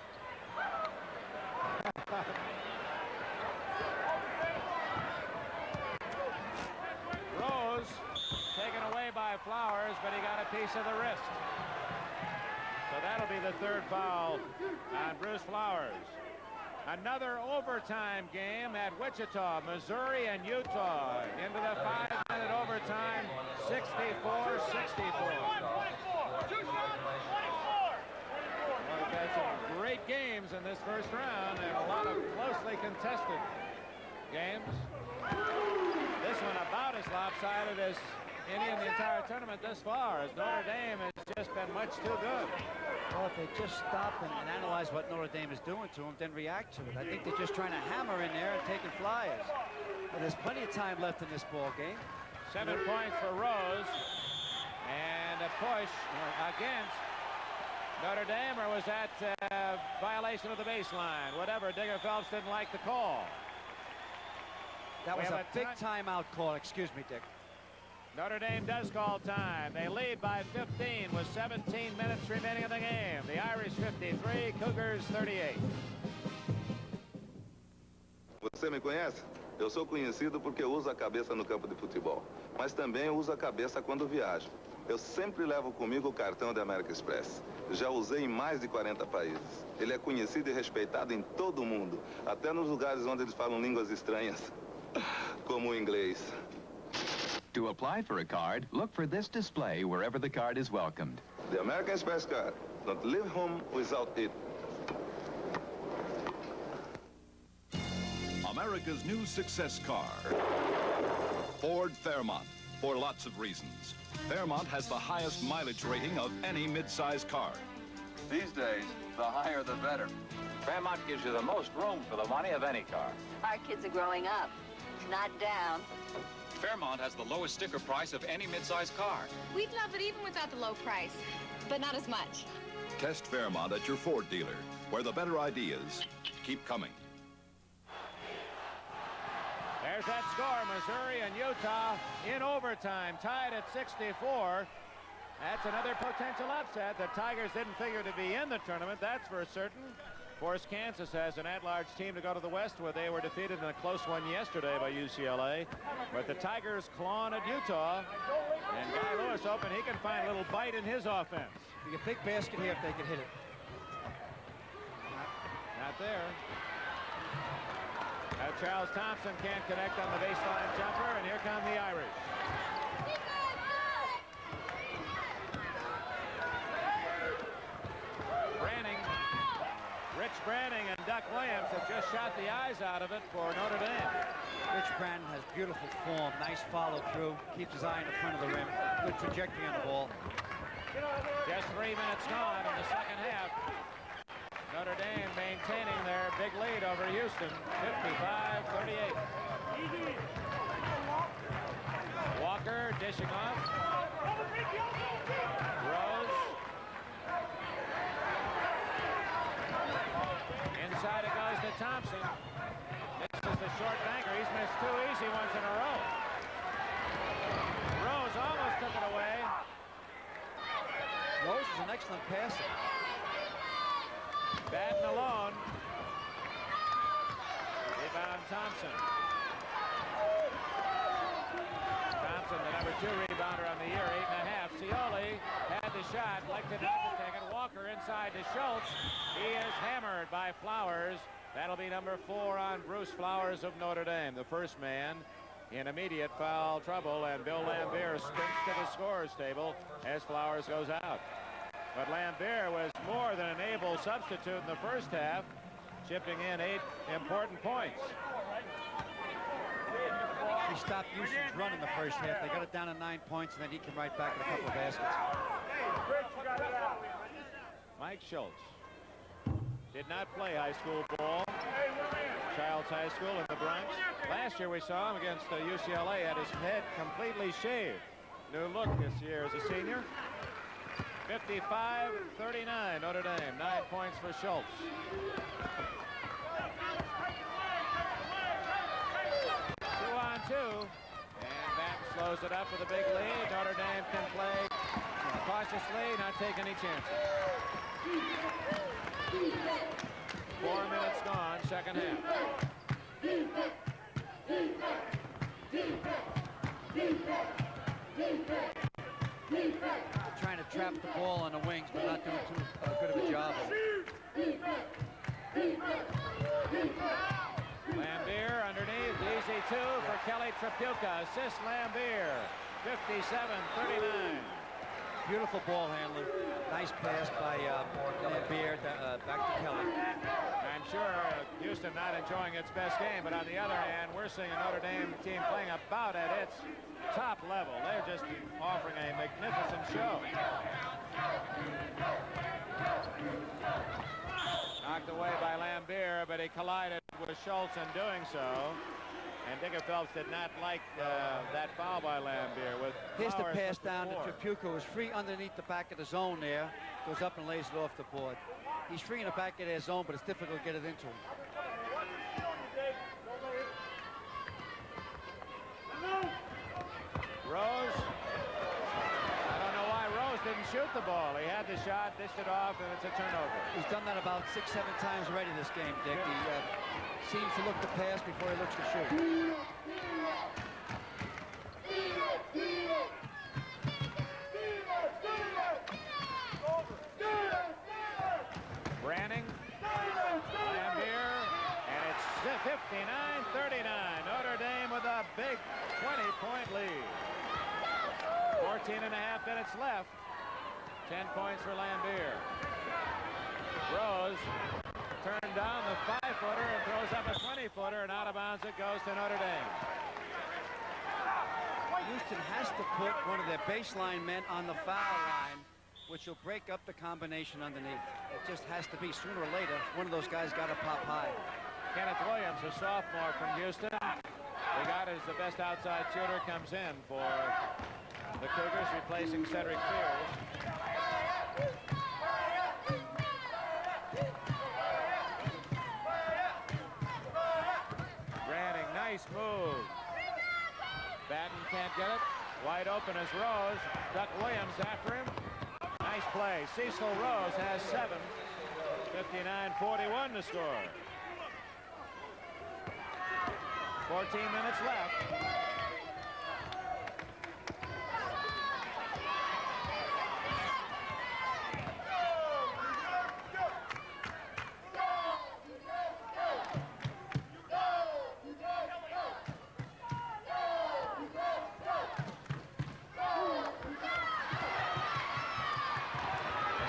Rose taken away by Flowers, but he got a piece of the wrist. So that'll be the 3rd foul on Bruce Flowers. Another overtime game at Wichita, Missouri and Utah. Into the 5-minute overtime, 64-64. We've had some great games in this first round and a lot of closely contested games. This one about as lopsided as any in the entire tournament thus far, as Notre Dame has just been much too good. Well, if they just stop and analyze what Notre Dame is doing to them, then react to it. I think they're just trying to hammer in there and taking flyers. But there's plenty of time left in this ball game. 7 points for Rose. And a push against Notre Dame, or was that violation of the baseline? Whatever, Digger Phelps didn't like the call. That was a big timeout call. Excuse me, Dick. Notre Dame does call time. They lead by 15 with 17 minutes remaining in the game. The Irish 53, Cougars 38. Você me conhece? Eu sou conhecido porque uso a cabeça no campo de futebol, mas também uso a cabeça quando viajo. Eu sempre levo comigo o cartão da American Express. Já usei em mais de 40 países. Ele é conhecido e respeitado em todo o mundo, até nos lugares onde eles falam línguas estranhas, como o inglês. To apply for a card, look for this display wherever the card is welcomed. The American Express card. Don't leave home without it. America's new success car, Ford Fairmont, for lots of reasons. Fairmont has the highest mileage rating of any mid-size car. These days, the higher the better. Fairmont gives you the most room for the money of any car. Our kids are growing up, not down. Fairmont has the lowest sticker price of any mid-size car. We'd love it even without the low price, but not as much. Test Fairmont at your Ford dealer, where the better ideas keep coming. There's that score, Missouri and Utah in overtime, tied at 64. That's another potential upset. The Tigers didn't figure to be in the tournament, that's for certain. Of course, Kansas has an at-large team to go to the West, where they were defeated in a close one yesterday by UCLA. But the Tigers clawing at Utah, and Guy Lewis hoping he can find a little bite in his offense. Be a big basket here if they could hit it. Not there. Charles Thompson can't connect on the baseline jumper, and here come the Irish. Rich Branning and Duck Williams have just shot the eyes out of it for Notre Dame. Rich Branning has beautiful form, nice follow through, keeps his eye in the front of the rim, good trajectory on the ball. Just 3 minutes gone in the second half. Notre Dame maintaining their big lead over Houston, 55-38. Walker dishing off. Rose. Inside it goes to Thompson. Misses the short banker. He's missed 2 easy ones in a row. Rose Rose almost took it away. Rose is an excellent passer. Batten alone. Rebound Thompson. Thompson, the number 2 rebounder on the year, 8.5. Scioli had the shot, elected not to take it. Walker inside to Schultz. He is hammered by Flowers. That'll be number 4 on Bruce Flowers of Notre Dame, the first man in immediate foul trouble, and Bill Lambier spins to the scorer's table as Flowers goes out. But Lambier was more than an able substitute in the first half, chipping in 8 important points. He stopped Houston's run in the first half. They got it down to 9 points, and then he came right back with a couple of baskets. Mike Schultz did not play high school ball. Childs High School in the Bronx. Last year we saw him against UCLA, had his head completely shaved. New look this year as a senior. 55-39 Notre Dame. 9 points for Schultz. Two on two. And Batten slows it up with a big lead. Notre Dame can play cautiously, not take any chances. 4 minutes gone, second half. Trying to trap the ball on the wings, but not doing too good of a job. Lambier underneath, easy 2 for Kelly Tripucka. Assist Lambier, 57-39. Beautiful ball handling. Nice pass by Lambier back to Kelly. I'm sure Houston not enjoying its best game, but on the other hand, we're seeing a Notre Dame team playing about at its top level. They're just offering a magnificent show. Knocked away by Lambier, but he collided with Schultz in doing so. And Digger Phelps did not like that foul by Lambier. Here's the pass down to Tripucka, who's free underneath the back of the zone there. Goes up and lays it off the board. He's free in the back of their zone, but it's difficult to get it into him. Rose. I don't know why Rose didn't shoot the ball. He had the shot, dished it off, and it's a turnover. He's done that about 6-7 times already this game, Dick. He seems to look to pass before he looks to shoot. Branning, Lambier, and it's 59-39. Notre Dame with a big 20-point lead. 14.5 minutes left. 10 points for Lambier. Rose turned down the 5-footer and throws up a 20-footer, and out of bounds it goes to Notre Dame. Houston has to put one of their baseline men on the foul line, which will break up the combination underneath. It just has to be. Sooner or later, one of those guys got to pop high. Kenneth Williams, a sophomore from Houston. The guy is the best outside shooter, comes in for the Cougars, replacing Cedric Fears. Branning, nice move. Batten can't get it. Wide open is Rose. Duck Williams after him. Nice play. Cecil Rose has 7. 59-41 to score. 14 minutes left.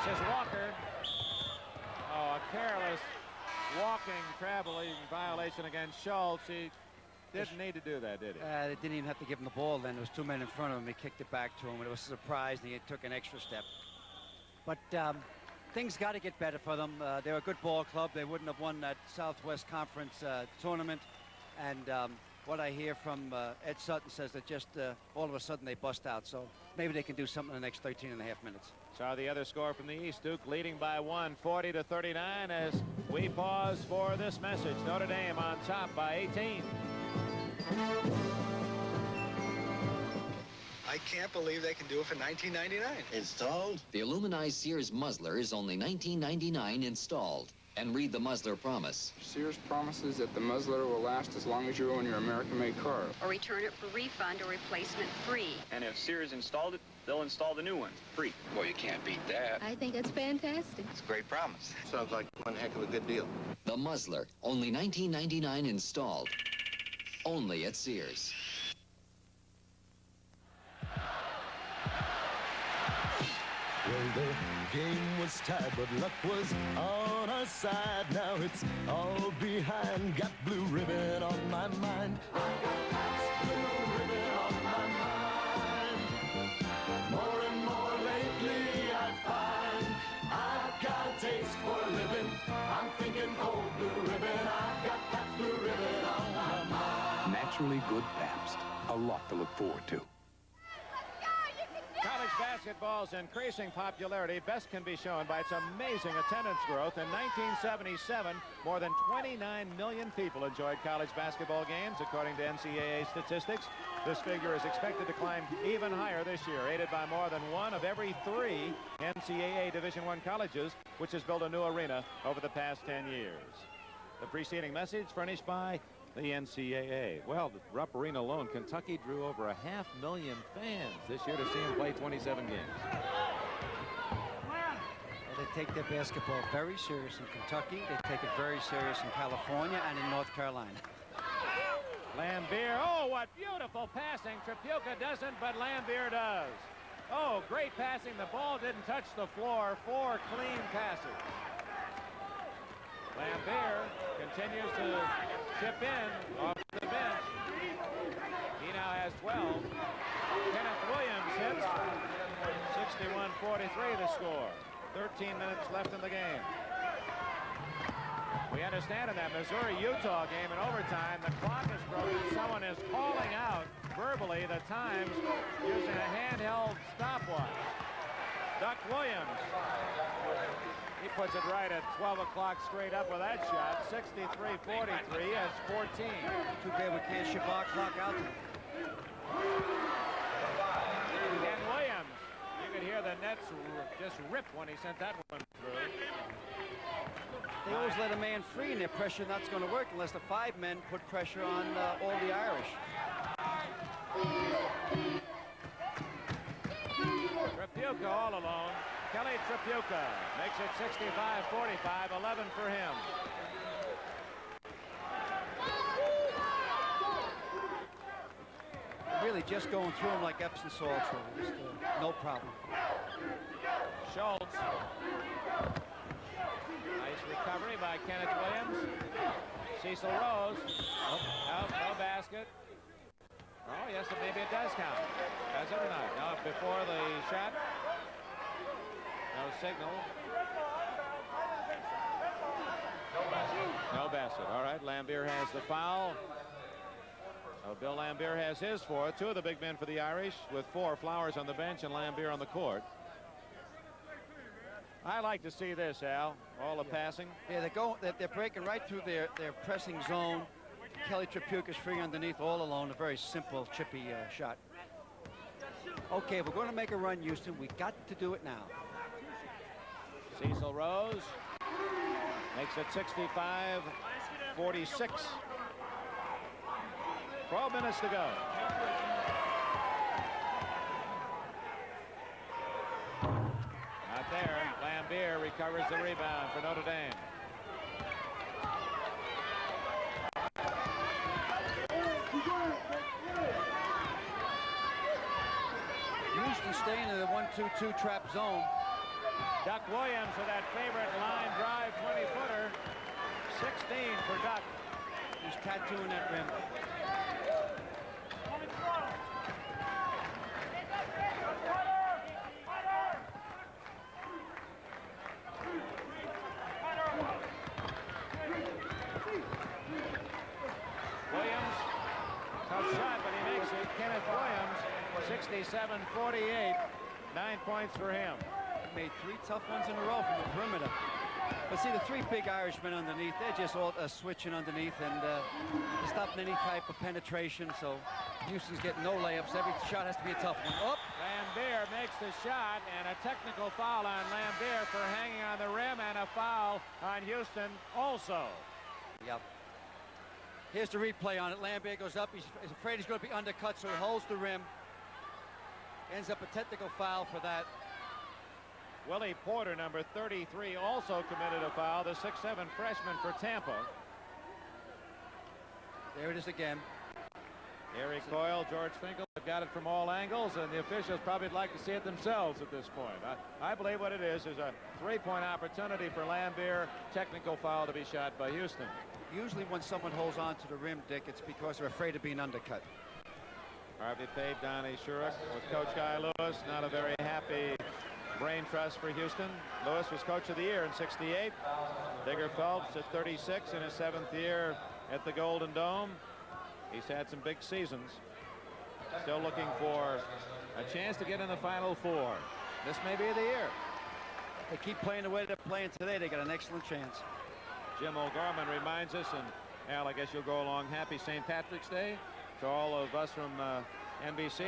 This is Walker. Oh, a careless walking, traveling violation against Schultz. He didn't need to do that, did he? They didn't even have to give him the ball then. There was 2 men in front of him. He kicked it back to him, and it was a surprise, and he took an extra step. But things got to get better for them. They're a good ball club. They wouldn't have won that Southwest Conference tournament. And what I hear from Ed Sutton says that just all of a sudden they bust out. So maybe they can do something in the next 13.5 minutes. Saw the other score from the East. Duke leading by 1, 40-39, as we pause for this message. Notre Dame on top by 18. I I can't believe they can do it for $19.99. Installed? The aluminized Sears muzzler is only $19.99 installed. And read the muzzler promise. Sears promises that the muzzler will last as long as you own your American-made car. Or return it for refund or replacement free. And if Sears installed it, they'll install the new one, free. Well, you can't beat that. I think it's fantastic. It's a great promise. Sounds like one heck of a good deal. The muzzler, only $19.99 installed. Only at Sears. Well, the game was tied, but luck was on our side. Now it's all behind. Got blue ribbon on my mind. Blue ribbon on my mind. More and more lately I find I've got a taste for living. I'm thinking old blue ribbon. I've got that blue ribbon on my mind. Naturally good Pabst. A lot to look forward to. College basketball's increasing popularity best can be shown by its amazing attendance growth. In 1977, more than 29 million people enjoyed college basketball games, according to NCAA statistics. This figure is expected to climb even higher this year, aided by more than 1 of every 3 NCAA Division I colleges, which has built a new arena over the past 10 years. The preceding message furnished by the NCAA. Well, the Rupp Arena alone, Kentucky drew over 500,000 fans this year to see him play 27 games. Well, they take their basketball very serious in Kentucky. They take it very serious in California and in North Carolina. Lambier, oh, what beautiful passing. Tripucka doesn't, but Lambier does. Oh, great passing. The ball didn't touch the floor. 4 clean passes. Lambier continues to chip in off the bench. He now has 12. Kenneth Williams hits. 61-43 the score. 13 minutes left in the game. We understand in that Missouri-Utah game in overtime, the clock is broken. Someone is calling out verbally the times using a handheld stopwatch. Duck Williams. He puts it right at 12 o'clock straight up with that shot. 63-43 has 14. Too bad we can't ship our clock out. Ken Williams. You could hear the nets just rip when he sent that one through. They always let a man free, and their pressure not going to work unless the 5 men put pressure on all the Irish. Tripucka all alone. Kelly Tripucka makes it 65-45, 11 for him. Really just going through them like Epsom salt. Just, no problem. Schultz. Nice recovery by Kenneth Williams. Cecil Rose. Out, no basket. Oh, yes, maybe it does count. Does it or not? No, before the shot. No signal. No basket. All right, Lambier has the foul. Bill Lambier has his 4th. 2 of the big men for the Irish with 4. Flowers on the bench and Lambier on the court. I like to see this, Al. All the passing. Yeah, they're breaking right through their pressing zone. Kelly Tripucka's free underneath all alone. A very simple, chippy shot. Okay, we're going to make a run, Houston. We got to do it now. Cecil Rose makes it 65-46. 12 minutes to go. Not there. Lambier recovers the rebound for Notre Dame. Houston staying in the 1-2-2 trap zone. Duck Williams with that favorite line drive 20-footer. 16 for Duck. He's tattooing that rim. Williams, tough shot, but he makes it. Kenneth Williams, 67-48. 9 points for him. He made 3 tough ones in a row from the perimeter. But see, the three big Irishmen underneath, they're just all switching underneath and stopping any type of penetration. So Houston's getting no layups. Every shot has to be a tough one. Up. Lambier makes the shot, and a technical foul on Lambier for hanging on the rim, and a foul on Houston also. Yep. Here's the replay on it. Lambier goes up. He's afraid he's going to be undercut, so he holds the rim. Ends up a technical foul for that. Willie Porter, number 33, also committed a foul, the 6'7" freshman for Tampa. There it is again. Harry Coyle, George Finkel have got it from all angles, and the officials probably would like to see it themselves at this point. I believe what it is a three-point opportunity for Lambier, technical foul to be shot by Houston. Usually when someone holds on to the rim, Dick, it's because they're afraid of being undercut. Harvey Pave, Donnie Shurik with Coach Guy Lewis. Not a very happy brain trust for Houston. Lewis was Coach of the Year in '68. Digger Phelps at 36 in his 7th year at the Golden Dome. He's had some big seasons. Still looking for a chance to get in the Final Four. This may be the year. They keep playing the way they're playing today. They got an excellent chance. Jim O'Gorman reminds us, and Al, I guess you'll go along, happy St. Patrick's Day to all of us from NBC.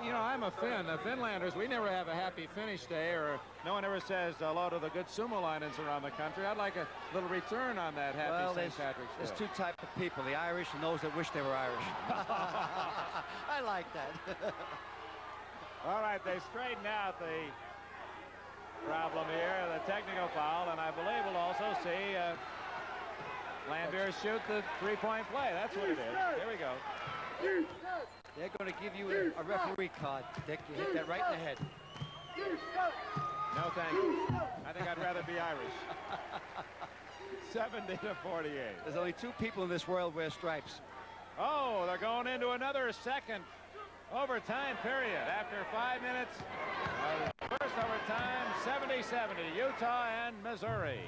I'm a Finn. The Finlanders, we never have a happy finish day, or no one ever says hello to the good sumo lions around the country. I'd like a little return on that happy St. Patrick's Day. There's two types of people, the Irish and those that wish they were Irish. I like that. All right, they straighten out the problem here, the technical foul, and I believe we'll also see Lambier shoot the three-point play. That's what it is. Here we go. They're going to give you a referee card, Dick. You hit that right in the head. No, thank you. I think I'd rather be Irish. 70-48. There's only two people in this world wear stripes. Oh, they're going into another second overtime period after 5 minutes. First overtime, 70-70, Utah and Missouri.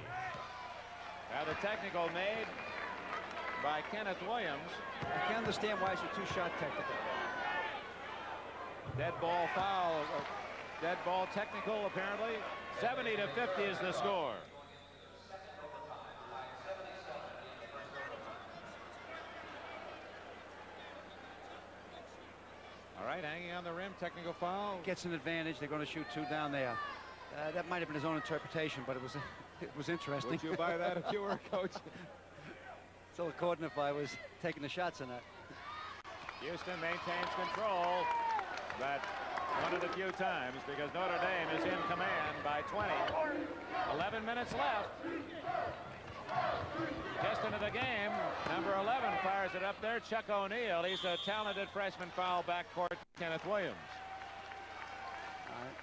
Now the technical made by Kenneth Williams. I can't understand why it's a two-shot technical. Dead ball foul, dead ball technical apparently. 70-50 is the score. All right, hanging on the rim, technical foul. Gets an advantage. They're going to shoot two down there. That might have been his own interpretation, but it was interesting. Would you buy that if you were a coach? So according if I was taking the shots on that. Houston maintains control, but one of the few times because Notre Dame is in command by 20. 11 minutes left. Just into the game, number 11 fires it up there. Chuck O'Neal. He's a talented freshman foul backcourt. Kenneth Williams. All right.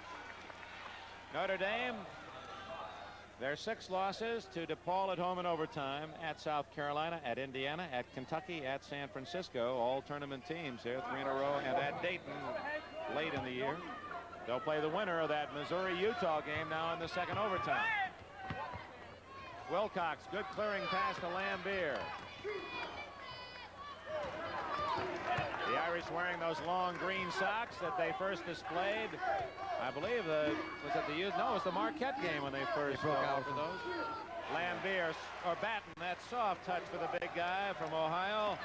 Notre Dame, their 6 losses to DePaul at home in overtime, at South Carolina, at Indiana, at Kentucky, at San Francisco, all tournament teams here, 3 in a row, and at Dayton late in the year. They'll play the winner of that Missouri-Utah game now in the second overtime. Wilcox, good clearing pass to Lambier. The Irish wearing those long green socks that they first displayed. I believe was it the youth? No, it was the Marquette game when they first broke out for those. Lambier or Batten, that soft touch for the big guy from Ohio.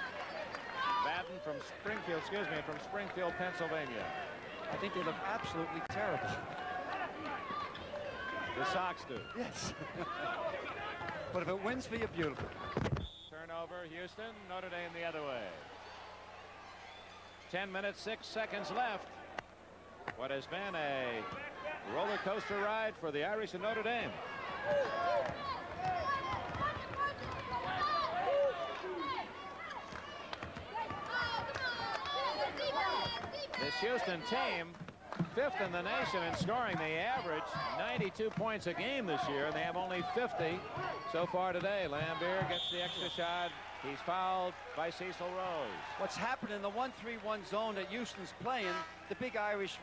Batten from Springfield, Pennsylvania. I think they look absolutely terrible. The Sox do. Yes. But if it wins for you, beautiful. Turnover, Houston, Notre Dame the other way. 10 minutes, 6 seconds left. What has been a roller coaster ride for the Irish and Notre Dame. This Houston team, 5th in the nation in scoring. They average 92 points a game this year, and they have only 50 so far today. Lambier gets the extra shot. He's fouled by Cecil Rose. What's happened in the 1-3-1 zone that Houston's playing, the big Irish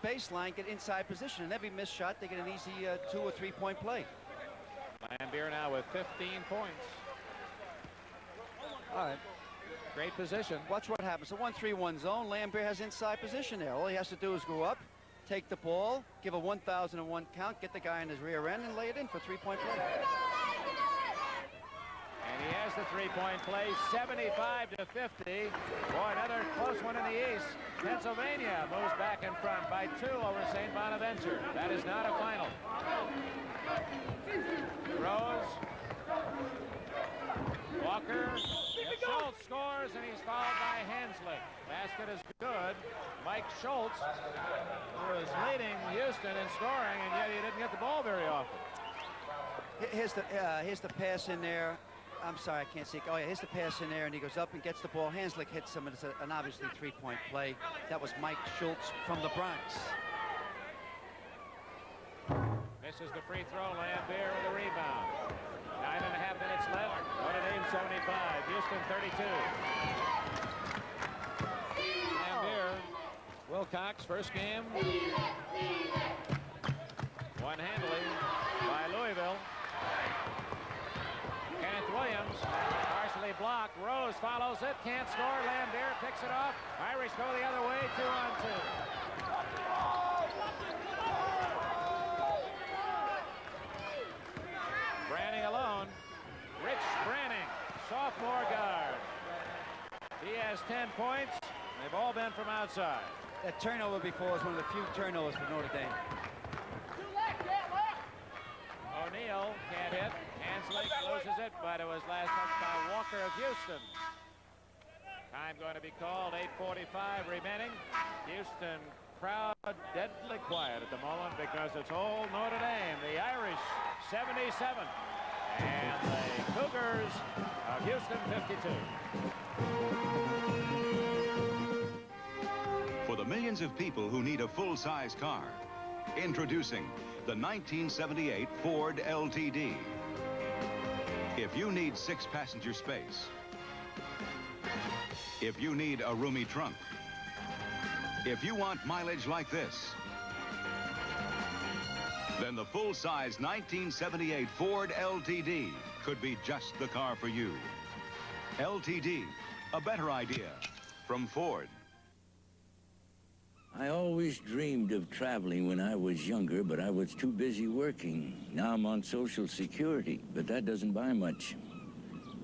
baseline get inside position, and every missed shot, they get an easy 2 or 3 point play. Lambier now with 15 points. All right. Great position. Watch what happens. The 1-3-1 zone, Lambier has inside position there. All he has to do is go up, take the ball, give a 1,001 count, get the guy in his rear end, and lay it in for three-point play. And he has the three-point play, 75-50. Boy, another close one in the East. Pennsylvania moves back in front by 2 over St. Bonaventure. That is not a final. Rose. Walker. Schultz scores, and he's fouled by Hanslick. Basket is good. Mike Schultz, who is leading Houston in scoring, and yet he didn't get the ball very often. Here's the pass in there. I'm sorry, I can't see it. Oh, yeah, here's the pass in there, and he goes up and gets the ball. Hanslick hits him, and it's an obviously three-point play. That was Mike Schultz from the Bronx. Misses the free throw. Lambert with the rebound. 9.5 minutes left. Notre Dame 75. Houston 32. Lambert. Wilcox, first game. Won handily by Louisville. Kenneth Williams, partially blocked. Rose follows it, can't score. Lambert picks it off. Irish go the other way, 2-on-2. Branning alone. Rich Branning, sophomore guard. He has 10 points. They've all been from outside. That turnover before was one of the few turnovers for Notre Dame. O'Neal can't hit. Hanslick loses it, but it was last touched by Walker of Houston. Time going to be called, 8:45 remaining. Houston crowd deadly quiet at the moment because it's old Notre Dame. The Irish 77 and the Cougars of Houston 52. For the millions of people who need a full-size car, introducing the 1978 Ford LTD. If you need 6-passenger space, if you need a roomy trunk, if you want mileage like this, then the full-size 1978 Ford LTD could be just the car for you. LTD, a better idea from Ford. I always dreamed of traveling when I was younger, but I was too busy working. Now I'm on Social Security, but that doesn't buy much.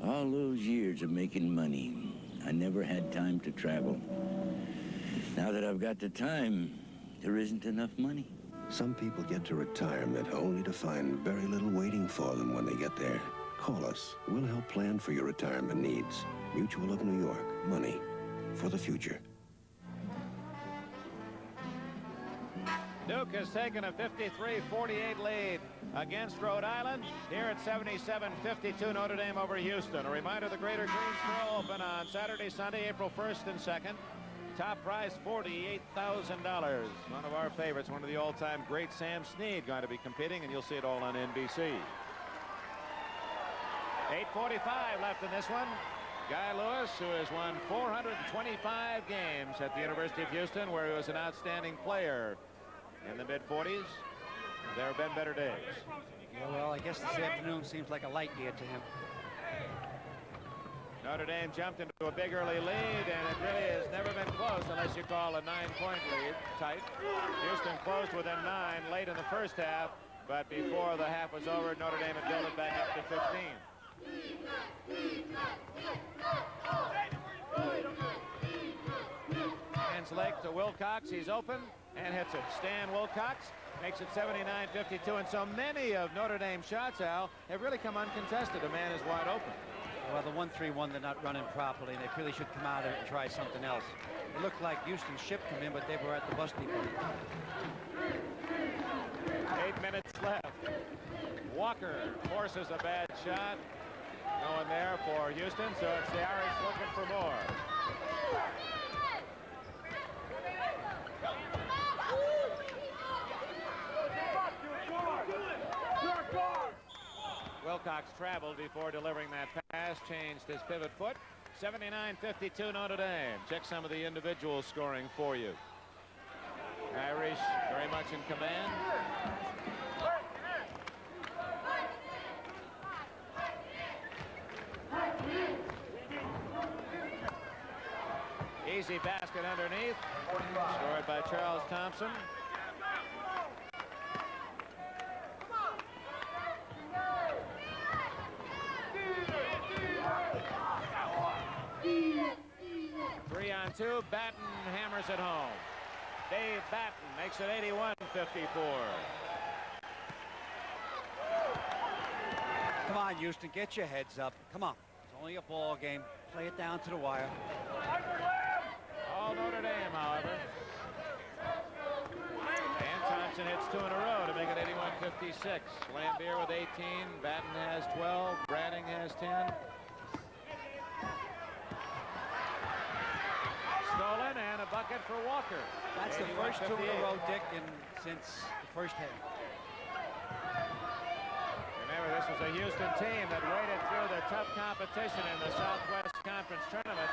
All those years of making money, I never had time to travel. Now that I've got the time, there isn't enough money. Some people get to retirement only to find very little waiting for them when they get there. Call us. We'll help plan for your retirement needs. Mutual of New York. Money for the future. Duke has taken a 53-48 lead against Rhode Island here at 77-52 Notre Dame over Houston. A reminder, the Greater Greensboro Open on Saturday, Sunday, April 1st and 2nd. Top prize $48,000. One of our favorites, one of the all-time great, Sam Snead, going to be competing, and you'll see it all on NBC. 8:45 left in this one. Guy Lewis, who has won 425 games at the University of Houston, where he was an outstanding player in the mid-40s. There have been better days. Yeah, well, I guess this afternoon seems like a light year to him. Notre Dame jumped into a big early lead, and it really has never been close unless you call a 9-point lead tight. Houston closed within 9 late in the first half, but before the half was over, Notre Dame had built it back up to 15. Hanslick to Wilcox. He's open and hits it. Stan Wilcox makes it 79-52, and so many of Notre Dame's shots, Al, have really come uncontested. A man is wide open. Well, the 1-3-1, they're not running properly. They really should come out of it and try something else. It looked like Houston shipped them in, but they were at the bus depot. 8 minutes left. Walker forces a bad shot. No one there for Houston, so it's the Irish looking for more. Wilcox traveled before delivering that pass, changed his pivot foot. 79-52 Notre Dame. Check some of the individual scoring for you. Irish very much in command. Easy basket underneath. Scored by Charles Thompson. 82. Batten hammers it home. Dave Batten makes it 81-54. Come on, Houston, get your heads up. Come on. It's only a ball game. Play it down to the wire. All Notre Dame, however. And Thompson hits 2 in a row to make it 81-56. Lambier with 18. Batten has 12. Branning has 10. Stolen and a bucket for Walker. That's the first 2 in a row, Dick, since the first half. Remember, this was a Houston team that waded through the tough competition in the Southwest Conference Tournament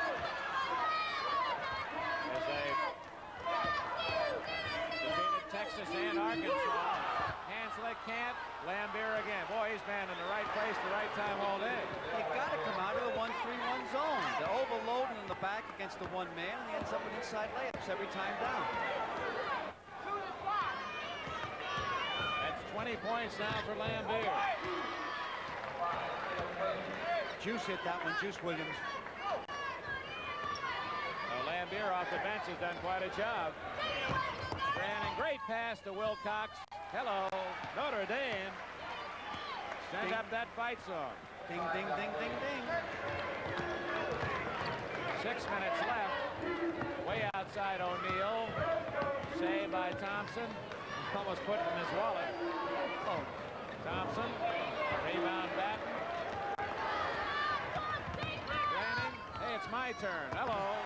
as they defeated Texas and Arkansas. Hanslick can't. Lambier again. Boy, he's been in the right place, the right time all day. They got to come out of the 1-3-1 zone. They're overloading in the back against the one man, and he ends up with inside layups every time down. That's 20 points now for Lambier. Juice hit that one, Juice Williams. Lambier off the bench has done quite a job. Branning, great pass to Wilcox. Hello, Notre Dame. Send up that fight song. Ding, ding, ding, ding, ding. 6 minutes left. Way outside O'Neal. Saved by Thompson. Almost put it in his wallet. Oh, Thompson. Rebound Batten. Branning. Hey, it's my turn. Hello.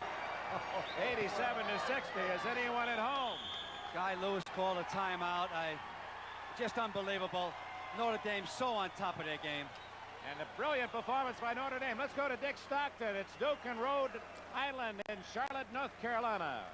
87-60. Is anyone at home? Guy Lewis called a timeout. Just unbelievable. Notre Dame so on top of their game. And a brilliant performance by Notre Dame. Let's go to Dick Stockton. It's Duke and Rhode Island in Charlotte, North Carolina.